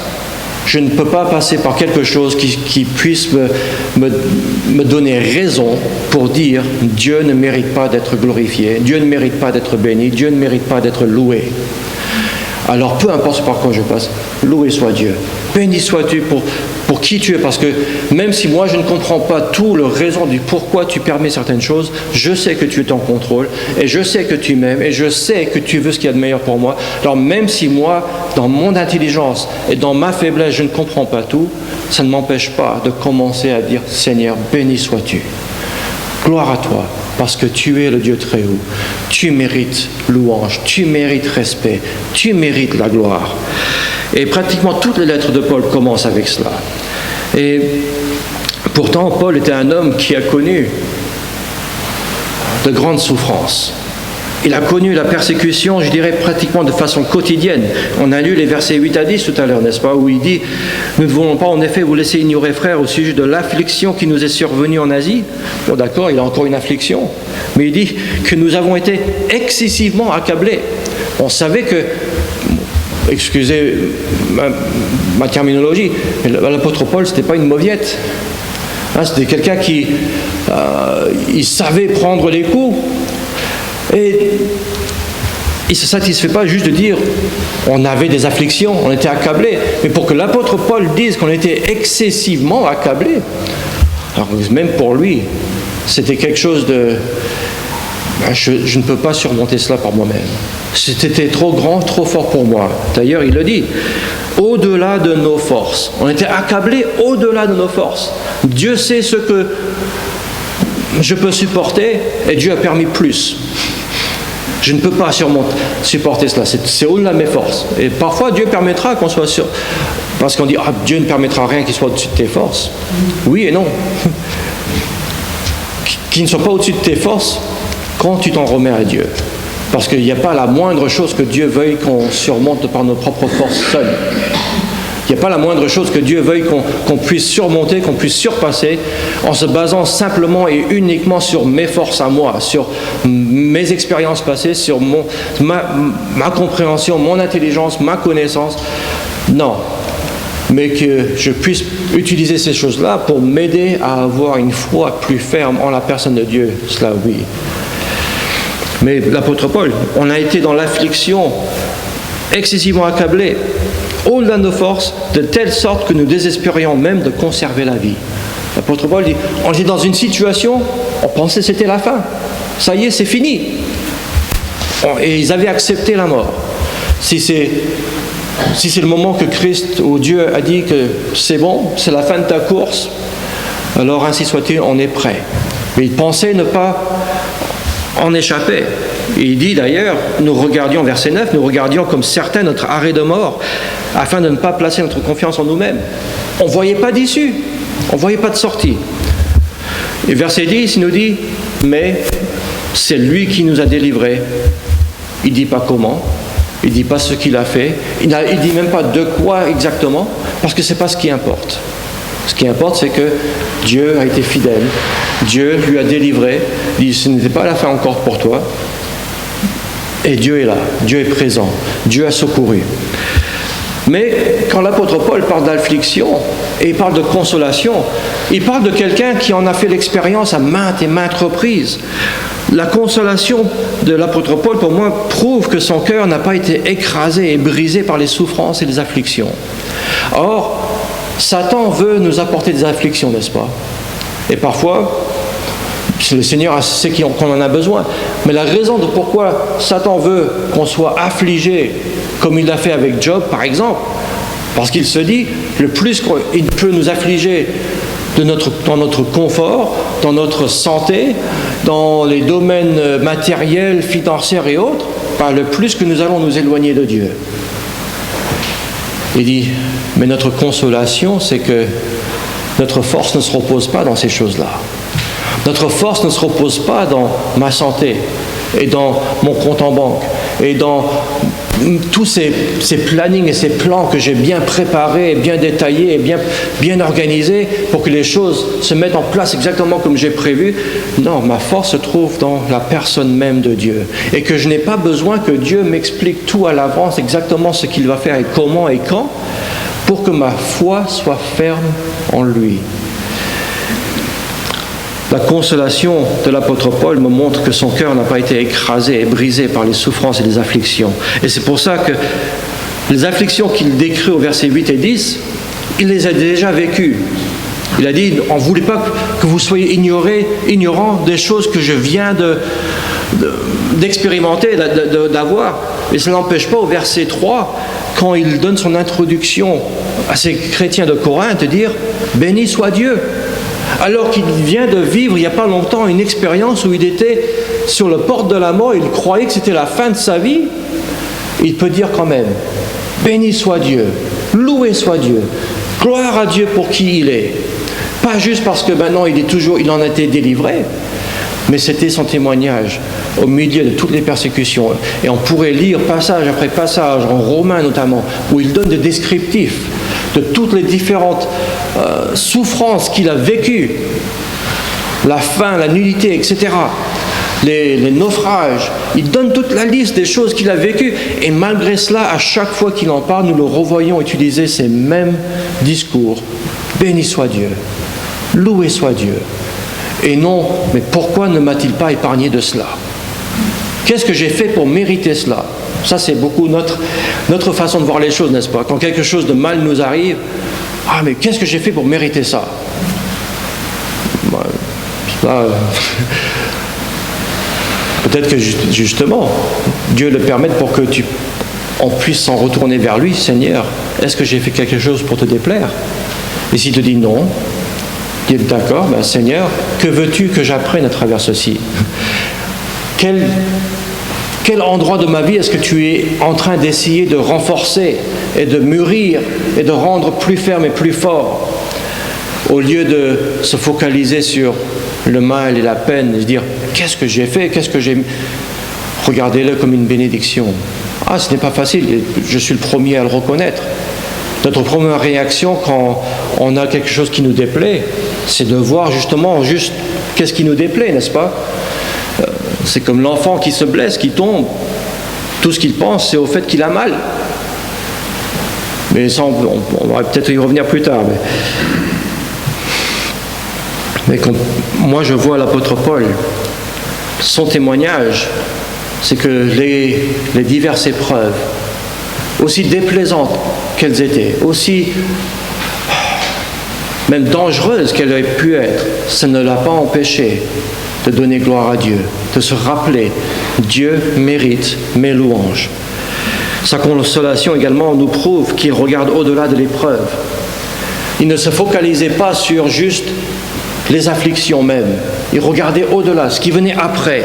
je ne peux pas passer par quelque chose qui puisse me donner raison pour dire « Dieu ne mérite pas d'être glorifié, Dieu ne mérite pas d'être béni, Dieu ne mérite pas d'être loué ». Alors peu importe par quoi je passe, loué soit Dieu. Béni sois-tu pour qui tu es, parce que même si moi je ne comprends pas tout le raison du pourquoi tu permets certaines choses, je sais que tu es en contrôle, et je sais que tu m'aimes, et je sais que tu veux ce qu'il y a de meilleur pour moi. Alors même si moi, dans mon intelligence et dans ma faiblesse, je ne comprends pas tout, ça ne m'empêche pas de commencer à dire « Seigneur, béni sois-tu. Gloire à toi. » Parce que tu es le Dieu très haut. Tu mérites louange, tu mérites respect, tu mérites la gloire. Et pratiquement toutes les lettres de Paul commencent avec cela. Et pourtant, Paul était un homme qui a connu de grandes souffrances. Il a connu la persécution, je dirais, pratiquement de façon quotidienne. On a lu les versets 8 à 10 tout à l'heure, n'est-ce pas, où il dit « Nous ne voulons pas en effet vous laisser ignorer, frères, au sujet de l'affliction qui nous est survenue en Asie. » Bon, d'accord, il a encore une affliction, mais il dit que nous avons été excessivement accablés. On savait que, excusez ma terminologie, mais l'apôtre Paul, ce n'était pas une mauviette. Hein, c'était quelqu'un qui il savait prendre les coups. Et il ne se satisfait pas juste de dire on avait des afflictions, on était accablés, mais pour que l'apôtre Paul dise qu'on était excessivement accablés, alors même pour lui, c'était quelque chose de... Je ne peux pas surmonter cela par moi-même. C'était trop grand, trop fort pour moi. D'ailleurs, il le dit, au-delà de nos forces. On était accablés au-delà de nos forces. Dieu sait ce que je peux supporter et Dieu a permis plus. Je ne peux pas supporter cela. C'est au-delà de mes forces. Et parfois, Dieu permettra qu'on soit sûr. Parce qu'on dit, ah, Dieu ne permettra rien qui soit au-dessus de tes forces. Oui et non. Qui ne soit pas au-dessus de tes forces quand tu t'en remets à Dieu. Parce qu'il n'y a pas la moindre chose que Dieu veuille qu'on surmonte par nos propres forces seules. Il n'y a pas la moindre chose que Dieu veuille qu'on puisse surmonter, qu'on puisse surpasser en se basant simplement et uniquement sur mes forces à moi, sur mes expériences passées, sur ma compréhension, mon intelligence, ma connaissance. Non. Mais que je puisse utiliser ces choses-là pour m'aider à avoir une foi plus ferme en la personne de Dieu. Cela, oui. Mais l'apôtre Paul, on a été dans l'affliction, excessivement accablé, au-delà de nos forces, de telle sorte que nous désespérions même de conserver la vie. L'apôtre Paul dit, on est dans une situation, on pensait que c'était la fin. Ça y est, c'est fini. Et ils avaient accepté la mort. Si c'est le moment que Christ ou Dieu a dit que c'est bon, c'est la fin de ta course, alors ainsi soit-il, on est prêt. Mais ils pensaient ne pas en échapper. Et il dit d'ailleurs, nous regardions, verset 9, nous regardions comme certains notre arrêt de mort, afin de ne pas placer notre confiance en nous-mêmes. On ne voyait pas d'issue, on ne voyait pas de sortie. Et verset 10, il nous dit, mais c'est lui qui nous a délivrés. Il ne dit pas comment, il ne dit pas ce qu'il a fait, il ne dit même pas de quoi exactement, parce que ce n'est pas ce qui importe. Ce qui importe, c'est que Dieu a été fidèle, Dieu lui a délivré, il dit, ce n'était pas la fin encore pour toi, et Dieu est là, Dieu est présent, Dieu a secouru. Mais quand l'apôtre Paul parle d'affliction, et il parle de consolation, il parle de quelqu'un qui en a fait l'expérience à maintes et maintes reprises. La consolation de l'apôtre Paul, pour moi, prouve que son cœur n'a pas été écrasé et brisé par les souffrances et les afflictions. Or, Satan veut nous apporter des afflictions, n'est-ce pas? Et parfois, le Seigneur sait qu'on en a besoin. Mais la raison de pourquoi Satan veut qu'on soit affligé, comme il l'a fait avec Job, par exemple, parce qu'il se dit, le plus qu'il peut nous affliger dans notre confort, dans notre santé, dans les domaines matériels, financiers et autres, le plus que nous allons nous éloigner de Dieu. Il dit, mais notre consolation, c'est que notre force ne se repose pas dans ces choses-là. Notre force ne se repose pas dans ma santé et dans mon compte en banque et dans tous ces plannings et ces plans que j'ai bien préparés, bien détaillés et bien organisés pour que les choses se mettent en place exactement comme j'ai prévu. Non, ma force se trouve dans la personne même de Dieu. Et que je n'ai pas besoin que Dieu m'explique tout à l'avance, exactement ce qu'il va faire et comment et quand, pour que ma foi soit ferme en lui. La consolation de l'apôtre Paul me montre que son cœur n'a pas été écrasé et brisé par les souffrances et les afflictions. Et c'est pour ça que les afflictions qu'il décrit au verset 8 et 10, il les a déjà vécues. Il a dit, on ne voulait pas que vous soyez ignorants des choses que je viens d'expérimenter, d'avoir. Mais cela n'empêche pas au verset 3, quand il donne son introduction à ces chrétiens de Corinthe, de dire « Béni soit Dieu ». Alors qu'il vient de vivre il n'y a pas longtemps une expérience où il était sur le porte de la mort, il croyait que c'était la fin de sa vie, il peut dire quand même, béni soit Dieu, loué soit Dieu, gloire à Dieu pour qui il est. Pas juste parce que maintenant il en a été délivré, mais c'était son témoignage au milieu de toutes les persécutions. Et on pourrait lire passage après passage, en Romains notamment, où il donne des descriptifs de toutes les différentes souffrances qu'il a vécues, la faim, la nudité, etc., les naufrages. Il donne toute la liste des choses qu'il a vécues, et malgré cela, à chaque fois qu'il en parle, nous le revoyons utiliser ces mêmes discours. Béni soit Dieu, loué soit Dieu. Et non, mais pourquoi ne m'a-t-il pas épargné de cela? Qu'est-ce que j'ai fait pour mériter cela? Ça, c'est beaucoup notre façon de voir les choses, n'est-ce pas? Quand quelque chose de mal nous arrive, ah, mais qu'est-ce que j'ai fait pour mériter ça? Peut-être que justement, Dieu le permette pour que on puisse s'en retourner vers lui. Seigneur, est-ce que j'ai fait quelque chose pour te déplaire? Et s'il te dit non, il est d'accord, Seigneur, que veux-tu que j'apprenne à travers ceci? Quel endroit de ma vie est-ce que tu es en train d'essayer de renforcer et de mûrir et de rendre plus ferme et plus fort, au lieu de se focaliser sur le mal et la peine, et se dire « Qu'est-ce que j'ai fait? Qu'est-ce que j'ai... » Regardez-le comme une bénédiction. Ah, ce n'est pas facile, je suis le premier à le reconnaître. Notre première réaction quand on a quelque chose qui nous déplaît, c'est de voir justement juste qu'est-ce qui nous déplaît, n'est-ce pas? C'est comme l'enfant qui se blesse, qui tombe. Tout ce qu'il pense, c'est au fait qu'il a mal. Mais ça, on va peut-être y revenir plus tard. Mais quand moi je vois l'apôtre Paul, son témoignage, c'est que les diverses épreuves, aussi déplaisantes qu'elles étaient, aussi même dangereuses qu'elles aient pu être, ça ne l'a pas empêché de donner gloire à Dieu, de se rappeler, Dieu mérite mes louanges. Sa consolation également nous prouve qu'il regarde au-delà de l'épreuve. Il ne se focalisait pas sur juste les afflictions même. Il regardait au-delà, ce qui venait après.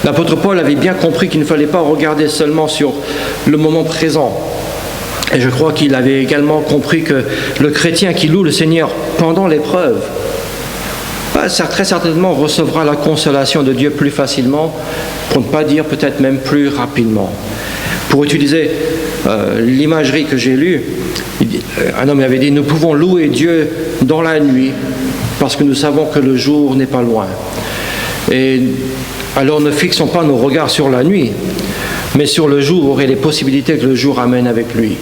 L'apôtre Paul avait bien compris qu'il ne fallait pas regarder seulement sur le moment présent. Et je crois qu'il avait également compris que le chrétien qui loue le Seigneur pendant l'épreuve, très certainement recevra la consolation de Dieu plus facilement, pour ne pas dire peut-être même plus rapidement. Pour utiliser l'imagerie que j'ai lue, un homme avait dit « Nous pouvons louer Dieu dans la nuit parce que nous savons que le jour n'est pas loin. » Et alors ne fixons pas nos regards sur la nuit, mais sur le jour et les possibilités que le jour amène avec lui.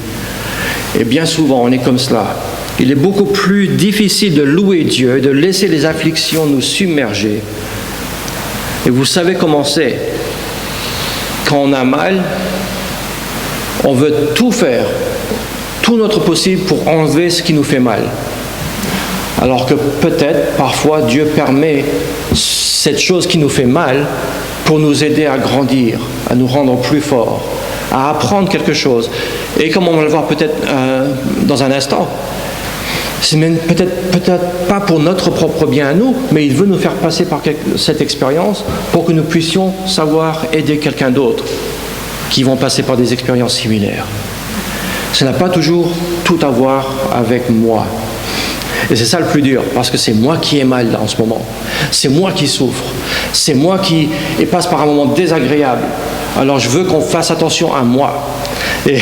Et bien souvent, on est comme cela. Il est beaucoup plus difficile de louer Dieu, de laisser les afflictions nous submerger. Et vous savez comment c'est. Quand on a mal, on veut tout faire, tout notre possible pour enlever ce qui nous fait mal. Alors que peut-être, parfois, Dieu permet cette chose qui nous fait mal pour nous aider à grandir, à nous rendre plus forts, à apprendre quelque chose. Et comme on va le voir peut-être dans un instant, c'est même peut-être pas pour notre propre bien à nous, mais il veut nous faire passer par cette expérience pour que nous puissions savoir aider quelqu'un d'autre qui vont passer par des expériences similaires. Ça n'a pas toujours tout à voir avec moi. Et c'est ça le plus dur, parce que c'est moi qui ai mal en ce moment. C'est moi qui souffre. C'est moi qui passe par un moment désagréable. Alors je veux qu'on fasse attention à moi. Et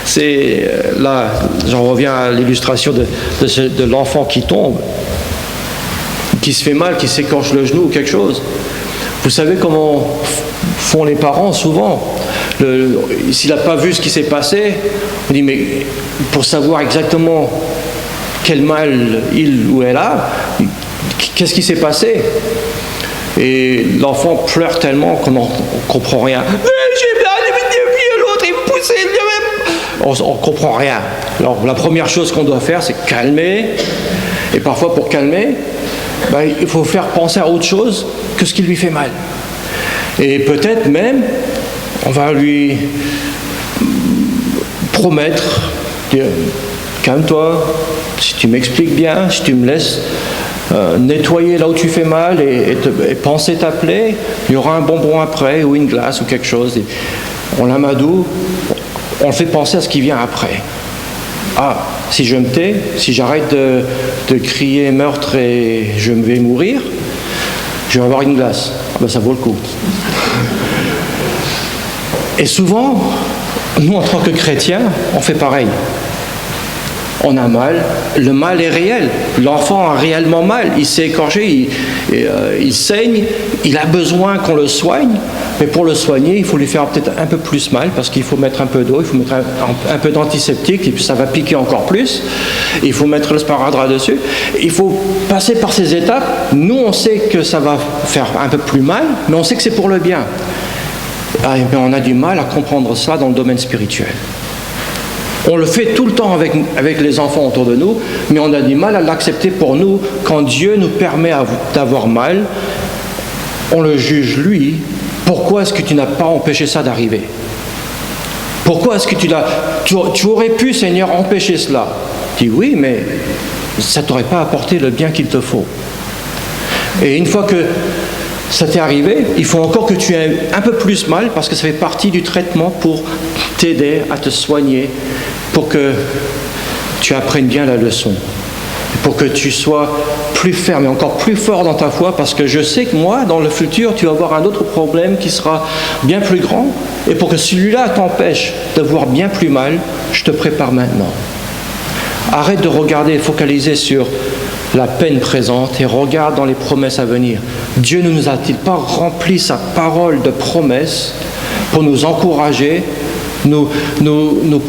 c'est là, j'en reviens à l'illustration de l'enfant qui tombe, qui se fait mal, qui s'écorche le genou ou quelque chose. Vous savez comment font les parents souvent. S'il n'a pas vu ce qui s'est passé, on dit mais pour savoir exactement quel mal il ou elle a, qu'est-ce qui s'est passé? Et l'enfant pleure tellement qu'on ne comprend rien. J'ai mal, et l'autre il me poussait. On ne comprend rien. Alors la première chose qu'on doit faire, c'est calmer. Et parfois pour calmer, il faut faire penser à autre chose que ce qui lui fait mal. Et peut-être même, on va lui promettre, dire, calme-toi, si tu m'expliques bien, si tu me laisses nettoyer là où tu fais mal et penser ta plaie, il y aura un bonbon après ou une glace ou quelque chose. Et on l'amadoue, on le fait penser à ce qui vient après. Ah, si je me tais, si j'arrête de crier meurtre et je vais mourir, je vais avoir une glace. Ça vaut le coup. Et souvent, nous en tant que chrétiens, on fait pareil. On a mal, le mal est réel. L'enfant a réellement mal, il s'est écorché, il saigne, il a besoin qu'on le soigne, mais pour le soigner, il faut lui faire peut-être un peu plus mal, parce qu'il faut mettre un peu d'eau, il faut mettre un peu d'antiseptique, et puis ça va piquer encore plus, il faut mettre le sparadrap dessus. Il faut passer par ces étapes. Nous, on sait que ça va faire un peu plus mal, mais on sait que c'est pour le bien. Et on a du mal à comprendre ça dans le domaine spirituel. On le fait tout le temps avec les enfants autour de nous, mais on a du mal à l'accepter pour nous. Quand Dieu nous permet d'avoir mal, on le juge lui. Pourquoi est-ce que tu n'as pas empêché ça d'arriver? Pourquoi est-ce que tu aurais pu, Seigneur, empêcher cela? Tu dis oui, mais ça ne t'aurait pas apporté le bien qu'il te faut. Et une fois que ça t'est arrivé, il faut encore que tu aies un peu plus mal parce que ça fait partie du traitement pour t'aider à te soigner, pour que tu apprennes bien la leçon, pour que tu sois plus ferme et encore plus fort dans ta foi, parce que je sais que moi, dans le futur, tu vas avoir un autre problème qui sera bien plus grand, et pour que celui-là t'empêche de voir bien plus mal, je te prépare maintenant. Arrête de regarder et focaliser sur la peine présente et regarde dans les promesses à venir. Dieu ne nous a-t-il pas rempli sa parole de promesses pour nous encourager, nous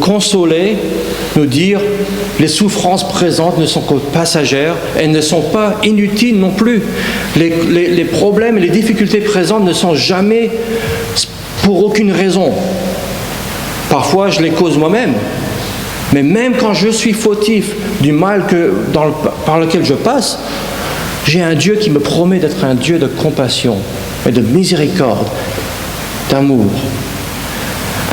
consoler, nous dire les souffrances présentes ne sont que passagères, elles ne sont pas inutiles non plus. Les problèmes et les difficultés présentes ne sont jamais pour aucune raison. Parfois, je les cause moi-même. Mais même quand je suis fautif du mal par lequel je passe, j'ai un Dieu qui me promet d'être un Dieu de compassion et de miséricorde, d'amour.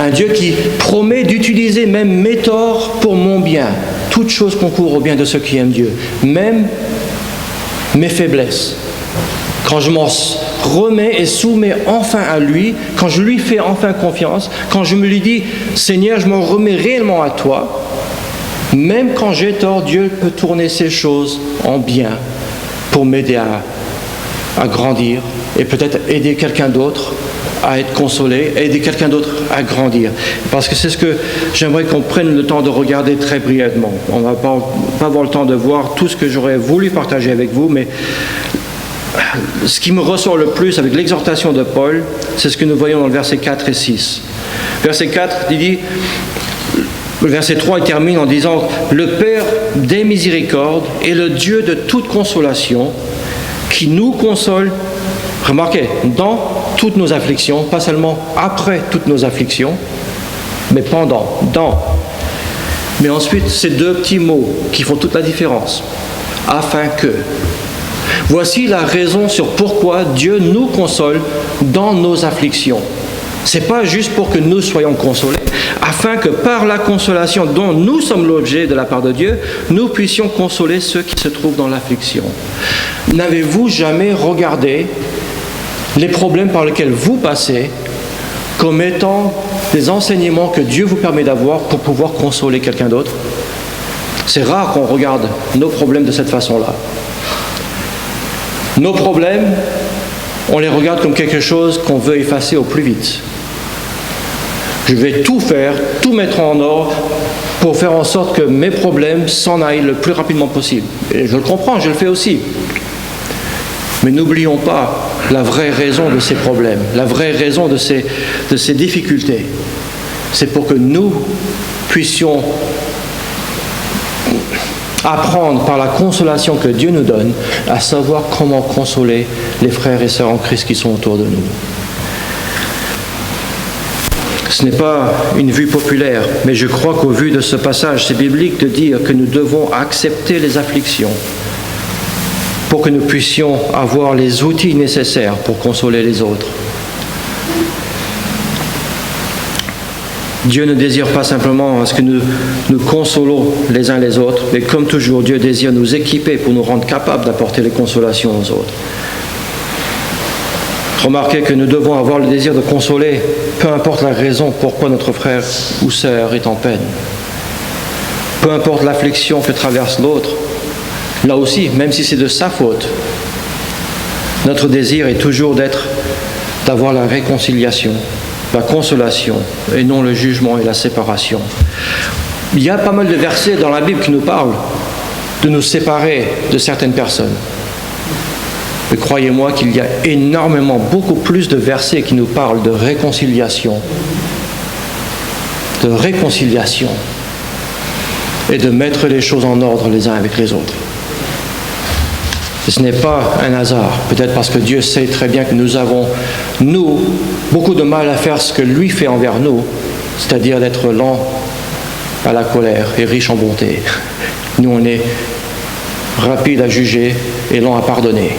Un Dieu qui promet d'utiliser même mes torts pour mon bien. Toute chose concourt au bien de ceux qui aiment Dieu. Même mes faiblesses. Quand je m'en remets et soumets enfin à lui, quand je lui fais enfin confiance, quand je me lui dis « Seigneur, je m'en remets réellement à toi », même quand j'ai tort, Dieu peut tourner ces choses en bien pour m'aider à grandir et peut-être aider quelqu'un d'autre à être consolé, aider quelqu'un d'autre à grandir. Parce que c'est ce que j'aimerais qu'on prenne le temps de regarder très brièvement. On ne va pas avoir le temps de voir tout ce que j'aurais voulu partager avec vous, mais ce qui me ressort le plus avec l'exhortation de Paul, c'est ce que nous voyons dans le verset 4 et 6. Verset 4, il dit, le verset 3, il termine en disant « Le Père des miséricordes est le Dieu de toute consolation qui nous console ». Remarquez, dans toutes nos afflictions, pas seulement après toutes nos afflictions, mais pendant, dans. Mais ensuite, ces deux petits mots qui font toute la différence. Afin que. Voici la raison sur pourquoi Dieu nous console dans nos afflictions. Ce n'est pas juste pour que nous soyons consolés, afin que par la consolation dont nous sommes l'objet de la part de Dieu, nous puissions consoler ceux qui se trouvent dans l'affliction. N'avez-vous jamais regardé les problèmes par lesquels vous passez comme étant des enseignements que Dieu vous permet d'avoir pour pouvoir consoler quelqu'un d'autre? C'est rare qu'on regarde nos problèmes de cette façon-là. Nos problèmes, on les regarde comme quelque chose qu'on veut effacer au plus vite. Je vais tout faire, tout mettre en ordre pour faire en sorte que mes problèmes s'en aillent le plus rapidement possible. Et je le comprends, je le fais aussi. Mais n'oublions pas la vraie raison de ces problèmes, la vraie raison de ces difficultés. C'est pour que nous puissions apprendre par la consolation que Dieu nous donne à savoir comment consoler les frères et sœurs en Christ qui sont autour de nous. Ce n'est pas une vue populaire, mais je crois qu'au vu de ce passage, c'est biblique de dire que nous devons accepter les afflictions pour que nous puissions avoir les outils nécessaires pour consoler les autres. Dieu ne désire pas simplement à ce que nous consolons les uns les autres, mais comme toujours, Dieu désire nous équiper pour nous rendre capables d'apporter les consolations aux autres. Remarquez que nous devons avoir le désir de consoler, peu importe la raison pourquoi notre frère ou sœur est en peine. Peu importe l'affliction que traverse l'autre, là aussi, même si c'est de sa faute, notre désir est toujours d'avoir la réconciliation, la consolation, et non le jugement et la séparation. Il y a pas mal de versets dans la Bible qui nous parlent de nous séparer de certaines personnes. Mais croyez-moi qu'il y a énormément, beaucoup plus de versets qui nous parlent de réconciliation. Et de mettre les choses en ordre les uns avec les autres. Et ce n'est pas un hasard, peut-être parce que Dieu sait très bien que nous avons, beaucoup de mal à faire ce que lui fait envers nous, c'est-à-dire d'être lent à la colère et riche en bonté. Nous, on est rapide à juger et lent à pardonner.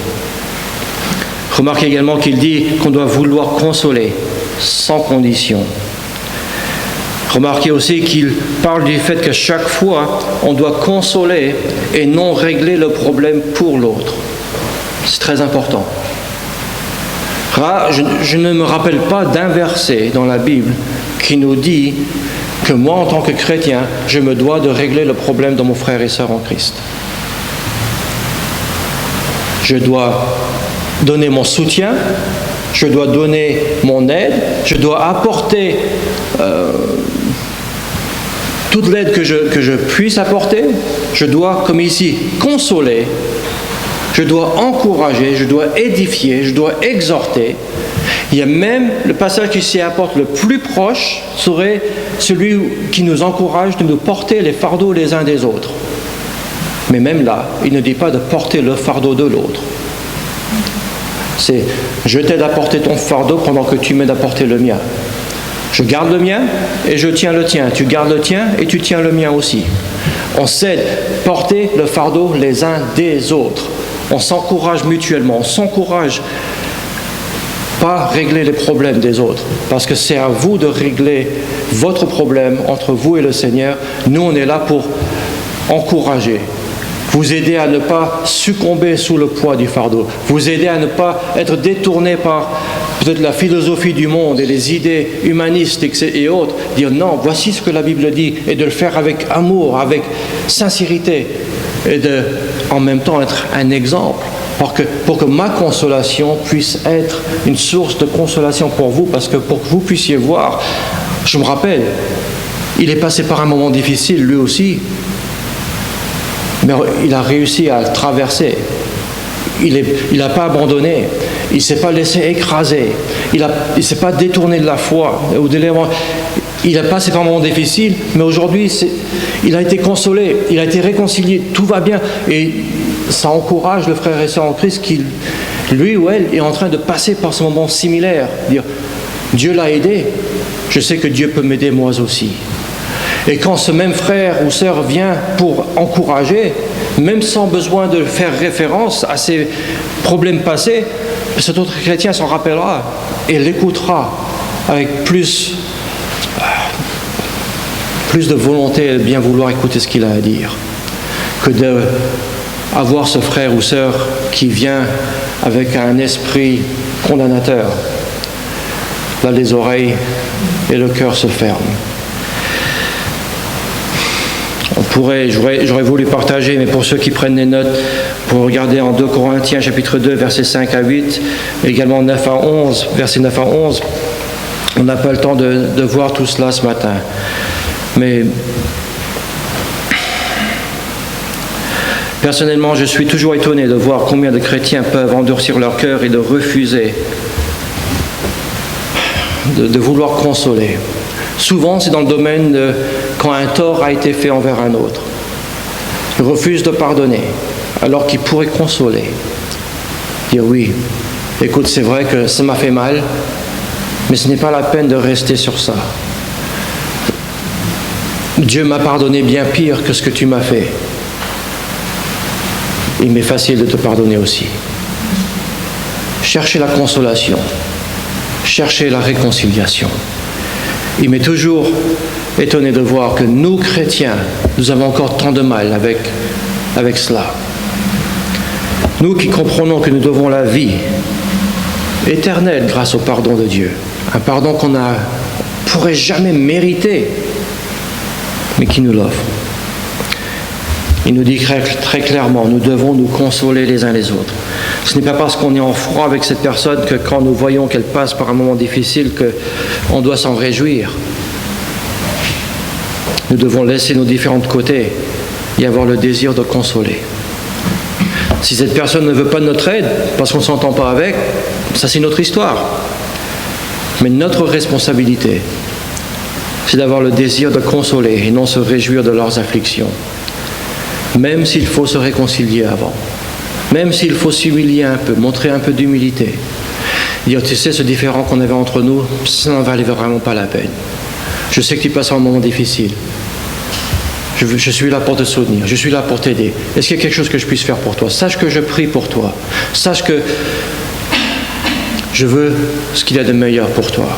Remarquez également qu'il dit qu'on doit vouloir consoler sans condition. Remarquez aussi qu'il parle du fait que chaque fois, on doit consoler et non régler le problème pour l'autre. C'est très important. Je ne me rappelle pas d'un verset dans la Bible qui nous dit que moi, en tant que chrétien, je me dois de régler le problème de mon frère et sœur en Christ. Je dois donner mon soutien, je dois donner mon aide, je dois apporter toute l'aide que je puisse apporter. Je dois, comme ici, consoler, je dois encourager, je dois édifier, je dois exhorter. Il y a même le passage qui s'y apporte le plus proche serait celui qui nous encourage de nous porter les fardeaux les uns des autres. Mais même là, il ne dit pas de porter le fardeau de l'autre. C'est « je t'aide à porter ton fardeau pendant que tu m'aides à porter le mien ». Je garde le mien et je tiens le tien. Tu gardes le tien et tu tiens le mien aussi. On s'aide à porter le fardeau les uns des autres. On s'encourage mutuellement. On s'encourage pas régler les problèmes des autres. Parce que c'est à vous de régler votre problème entre vous et le Seigneur. Nous, on est là pour encourager. Vous aider à ne pas succomber sous le poids du fardeau. Vous aider à ne pas être détourné par peut-être la philosophie du monde et les idées humanistes et autres. Dire non, voici ce que la Bible dit, et de le faire avec amour, avec sincérité, et de, en même temps, être un exemple. Pour que ma consolation puisse être une source de consolation pour vous, parce que pour que vous puissiez voir, je me rappelle, il est passé par un moment difficile, lui aussi. Mais il a réussi à traverser. Il n'a pas abandonné. Il ne s'est pas laissé écraser. Il ne s'est pas détourné de la foi. Il a passé par un moment difficile, mais aujourd'hui, il a été consolé. Il a été réconcilié. Tout va bien. Et ça encourage le frère et sœur en Christ qui, lui ou elle, est en train de passer par ce moment similaire. Dire, Dieu l'a aidé. Je sais que Dieu peut m'aider moi aussi. Et quand ce même frère ou sœur vient pour encourager, même sans besoin de faire référence à ses problèmes passés, cet autre chrétien s'en rappellera et l'écoutera avec plus de volonté et de bien vouloir écouter ce qu'il a à dire, que d'avoir ce frère ou sœur qui vient avec un esprit condamnateur. Là, les oreilles et le cœur se ferment. J'aurais voulu partager, mais pour ceux qui prennent des notes, pour regarder en 2 Corinthiens chapitre 2, versets 5 à 8, également 9 à 11, versets 9 à 11, on n'a pas le temps de voir tout cela ce matin. Mais personnellement, je suis toujours étonné de voir combien de chrétiens peuvent endurcir leur cœur et de refuser de vouloir consoler. Souvent, c'est dans le domaine de quand un tort a été fait envers un autre. Ils refusent de pardonner, alors qu'ils pourraient consoler. Dire oui, écoute, c'est vrai que ça m'a fait mal, mais ce n'est pas la peine de rester sur ça. Dieu m'a pardonné bien pire que ce que tu m'as fait. Il m'est facile de te pardonner aussi. Cherchez la consolation, cherchez la réconciliation. Il m'est toujours étonné de voir que nous, chrétiens, nous avons encore tant de mal avec cela. Nous qui comprenons que nous devons la vie éternelle grâce au pardon de Dieu, un pardon qu'on ne pourrait jamais mériter, mais qui nous l'offre. Il nous dit très clairement, nous devons nous consoler les uns les autres. Ce n'est pas parce qu'on est en froid avec cette personne que quand nous voyons qu'elle passe par un moment difficile qu'on doit s'en réjouir. Nous devons laisser nos différents côtés et avoir le désir de consoler. Si cette personne ne veut pas de notre aide, parce qu'on ne s'entend pas avec, ça c'est notre histoire. Mais notre responsabilité, c'est d'avoir le désir de consoler et non se réjouir de leurs afflictions. Même s'il faut se réconcilier avant. Même s'il faut s'humilier un peu, montrer un peu d'humilité. Dire, tu sais, ce différend qu'on avait entre nous, ça n'en valait vraiment pas la peine. Je sais que tu passes un moment difficile. Je suis là pour te soutenir, je suis là pour t'aider. Est-ce qu'il y a quelque chose que je puisse faire pour toi? Sache que je prie pour toi. Sache que je veux ce qu'il y a de meilleur pour toi.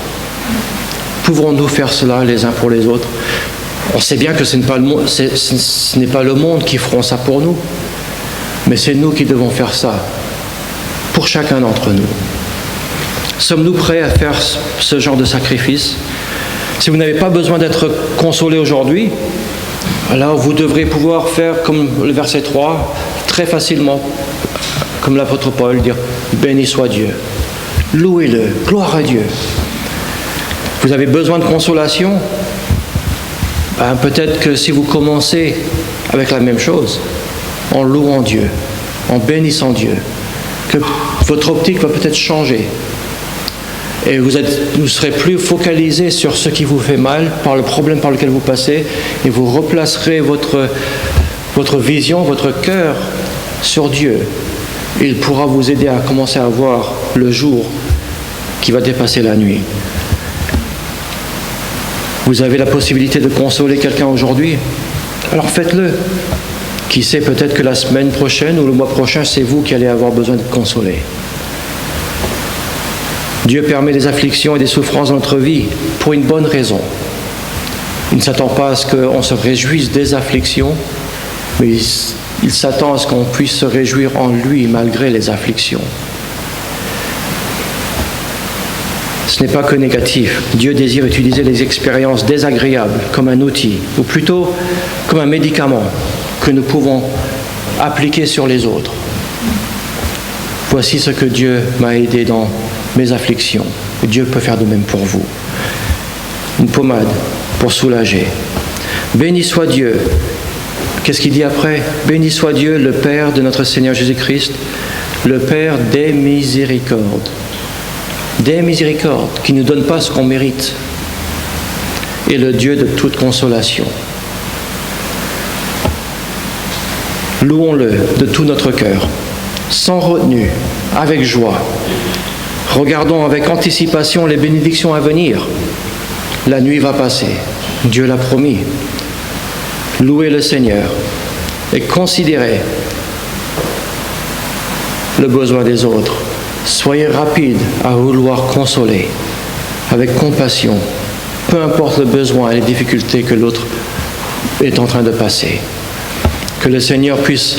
Pouvons-nous faire cela les uns pour les autres? On sait bien que ce n'est pas le monde qui feront ça pour nous, mais c'est nous qui devons faire ça pour chacun d'entre nous. Sommes-nous prêts à faire ce genre de sacrifice? Si vous n'avez pas besoin d'être consolé aujourd'hui, alors vous devrez pouvoir faire comme le verset 3, très facilement, comme l'apôtre Paul, dire « Béni soit Dieu, louez-le, gloire à Dieu ». Vous avez besoin de consolation? Peut-être que si vous commencez avec la même chose, en louant Dieu, en bénissant Dieu, que votre optique va peut-être changer. Et vous serez plus focalisé sur ce qui vous fait mal, par le problème par lequel vous passez, et vous replacerez votre vision, votre cœur sur Dieu. Il pourra vous aider à commencer à voir le jour qui va dépasser la nuit. Vous avez la possibilité de consoler quelqu'un aujourd'hui, alors faites-le. Qui sait, peut-être que la semaine prochaine ou le mois prochain, c'est vous qui allez avoir besoin de consoler. Dieu permet des afflictions et des souffrances dans notre vie pour une bonne raison. Il ne s'attend pas à ce qu'on se réjouisse des afflictions, mais il s'attend à ce qu'on puisse se réjouir en lui malgré les afflictions. Ce n'est pas que négatif. Dieu désire utiliser les expériences désagréables comme un outil, ou plutôt comme un médicament que nous pouvons appliquer sur les autres. Voici ce que Dieu m'a aidé dans mes afflictions. Et Dieu peut faire de même pour vous. Une pommade pour soulager. Béni soit Dieu. Qu'est-ce qu'il dit après? Béni soit Dieu, le Père de notre Seigneur Jésus-Christ, le Père des miséricordes. Des miséricordes, qui ne nous donne pas ce qu'on mérite. Et le Dieu de toute consolation. Louons-le de tout notre cœur, sans retenue, avec joie. Regardons avec anticipation les bénédictions à venir. La nuit va passer, Dieu l'a promis. Louez le Seigneur et considérez le besoin des autres. Soyez rapides à vouloir consoler, avec compassion, peu importe le besoin et les difficultés que l'autre est en train de passer. Que le Seigneur puisse,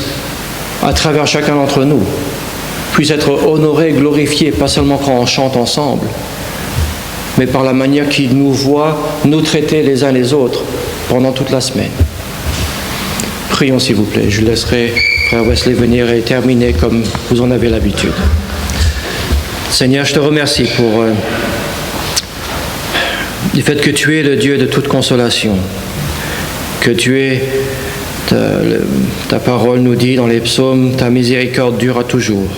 à travers chacun d'entre nous, puisse être honoré et glorifié, pas seulement quand on chante ensemble, mais par la manière qu'il nous voit nous traiter les uns les autres pendant toute la semaine. Prions s'il vous plaît. Je laisserai Frère Wesley venir et terminer comme vous en avez l'habitude. Seigneur, je te remercie pour le fait que tu es le Dieu de toute consolation, que tu es, ta parole nous dit dans les psaumes, ta miséricorde dure à toujours.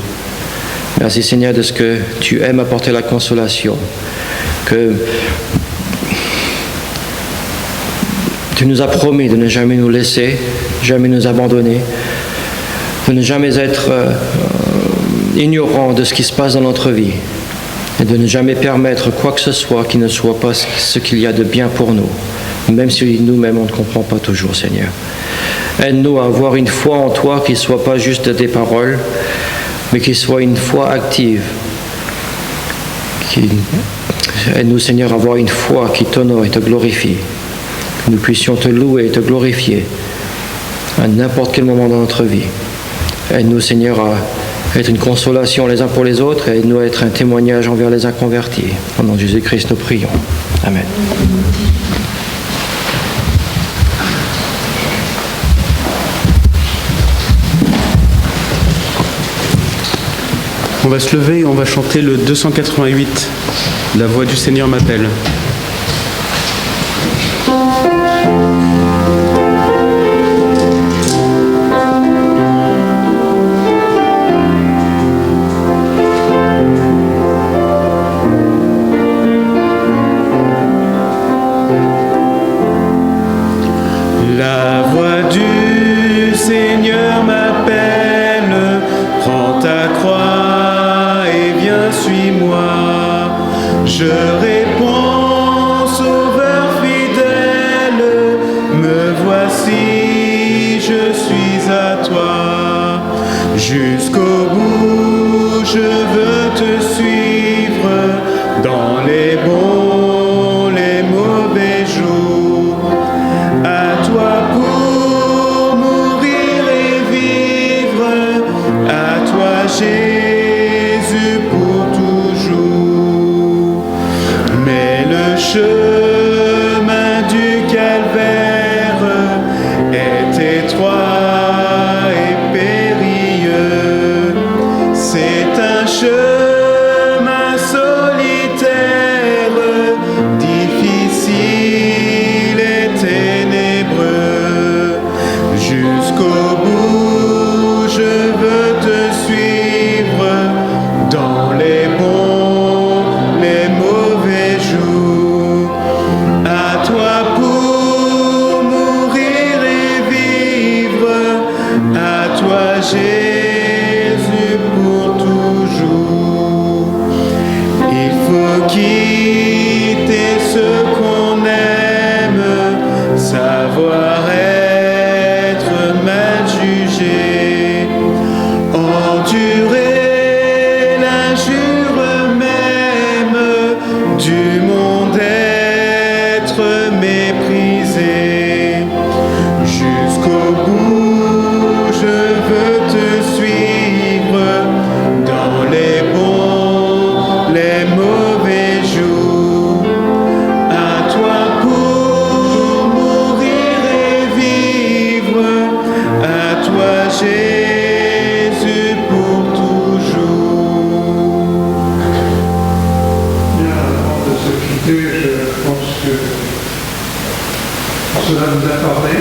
Merci Seigneur de ce que tu aimes apporter la consolation, que tu nous as promis de ne jamais nous laisser, jamais nous abandonner, de ne jamais être ignorant de ce qui se passe dans notre vie et de ne jamais permettre quoi que ce soit qui ne soit pas ce qu'il y a de bien pour nous, même si nous-mêmes on ne comprend pas toujours, Seigneur. Aide-nous à avoir une foi en toi qui ne soit pas juste des paroles, mais qui soit une foi active. Aide-nous, Seigneur, à avoir une foi qui t'honore et te glorifie. Que nous puissions te louer et te glorifier à n'importe quel moment dans notre vie. Aide-nous, Seigneur, à être une consolation les uns pour les autres et aide-nous à être un témoignage envers les inconvertis. Au nom de Jésus-Christ, nous prions. Amen. On va se lever et on va chanter le 288, La voix du Seigneur m'appelle. La voix du Seigneur m'appelle, prends ta croix et viens, suis-moi. Je réponds, Sauveur fidèle, me voici, je suis à toi. Jusqu'au bout, je veux te suivre dans les bons, les mauvais jours. À toi pour mourir et vivre, à toi Jésus pour toujours. Jésus pour toujours. Il faut quitter ce qu'on aime, savoir être mal jugé, endurer l'injure même du monde, être méprisé. Jusqu'au bout, je veux te suivre dans les bons, les mauvais jours. À toi pour mourir et vivre, à toi Jésus pour toujours. Bien, avant de se quitter, je pense que cela nous a parlé.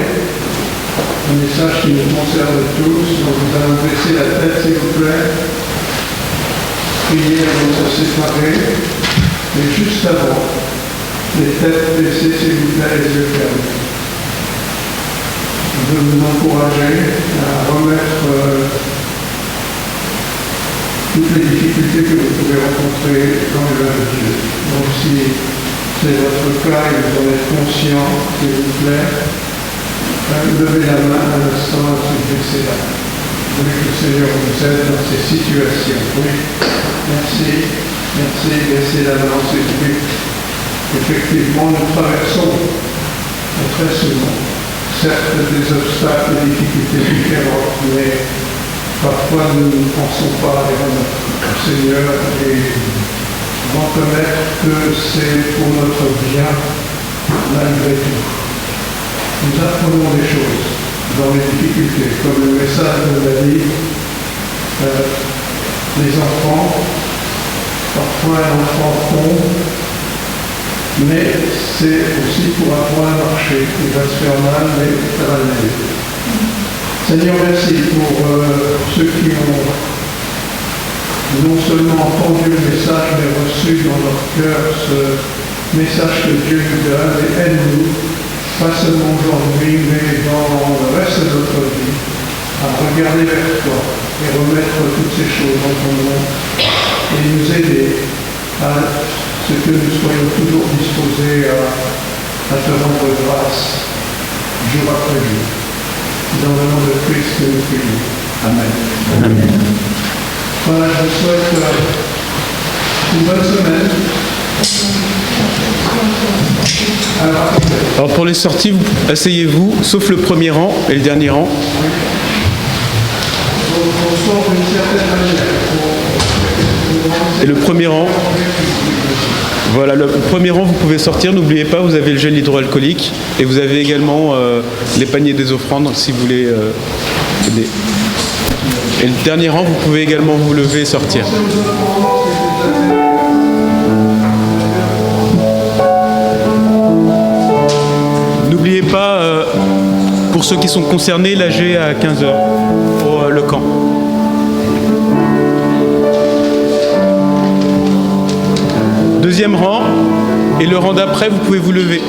Un message qui nous concerne tous. Donc nous allons baisser la tête, s'il vous plaît. Prier avant de se séparer. Mais juste avant, les têtes baissées, s'il vous plaît, les yeux fermés. Je veux vous encourager à remettre toutes les difficultés que vous pouvez rencontrer dans les mains de Dieu. Donc si c'est votre cas et vous en êtes conscient, s'il vous plaît, levez la main à l'instant et baissez la main. Vous voulez que le Seigneur vous aide dans ces situations. Oui, merci, merci, baissez la main, c'est oui. Effectivement, nous traversons très souvent, certes des obstacles, des difficultés différentes, mais parfois nous ne pensons pas à les remettre au Seigneur et reconnaître que c'est pour notre bien malgré tout. Nous apprenons des choses dans les difficultés, comme le message nous l'a dit, les enfants, parfois un enfant tombe, mais c'est aussi pour apprendre à marcher. Il va se faire mal, mais ça va l'aider. Seigneur, merci pour ceux qui ont non seulement entendu le message, mais reçu dans leur cœur ce message que Dieu nous donne, et aide-nous, pas seulement aujourd'hui, mais dans le reste de notre vie, à regarder vers toi et remettre toutes ces choses en ton nom et nous aider à ce que nous soyons toujours disposés à te rendre grâce jour après jour. Dans le nom de Christ que nous prions. Amen. Amen. Voilà, je vous souhaite une bonne semaine. Alors pour les sorties, asseyez-vous, sauf le premier rang et le dernier rang. On sort d'une certaine manière. Et le premier rang, voilà, le premier rang, vous pouvez sortir. N'oubliez pas, vous avez le gel hydroalcoolique et vous avez également les paniers des offrandes si vous voulez aider. Et le dernier rang, vous pouvez également vous lever et sortir. N'oubliez pas, pour ceux qui sont concernés, l'AG à 15h pour le camp. Deuxième rang, et le rang d'après, vous pouvez vous lever.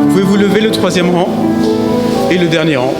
Vous pouvez vous lever le troisième rang et le dernier rang.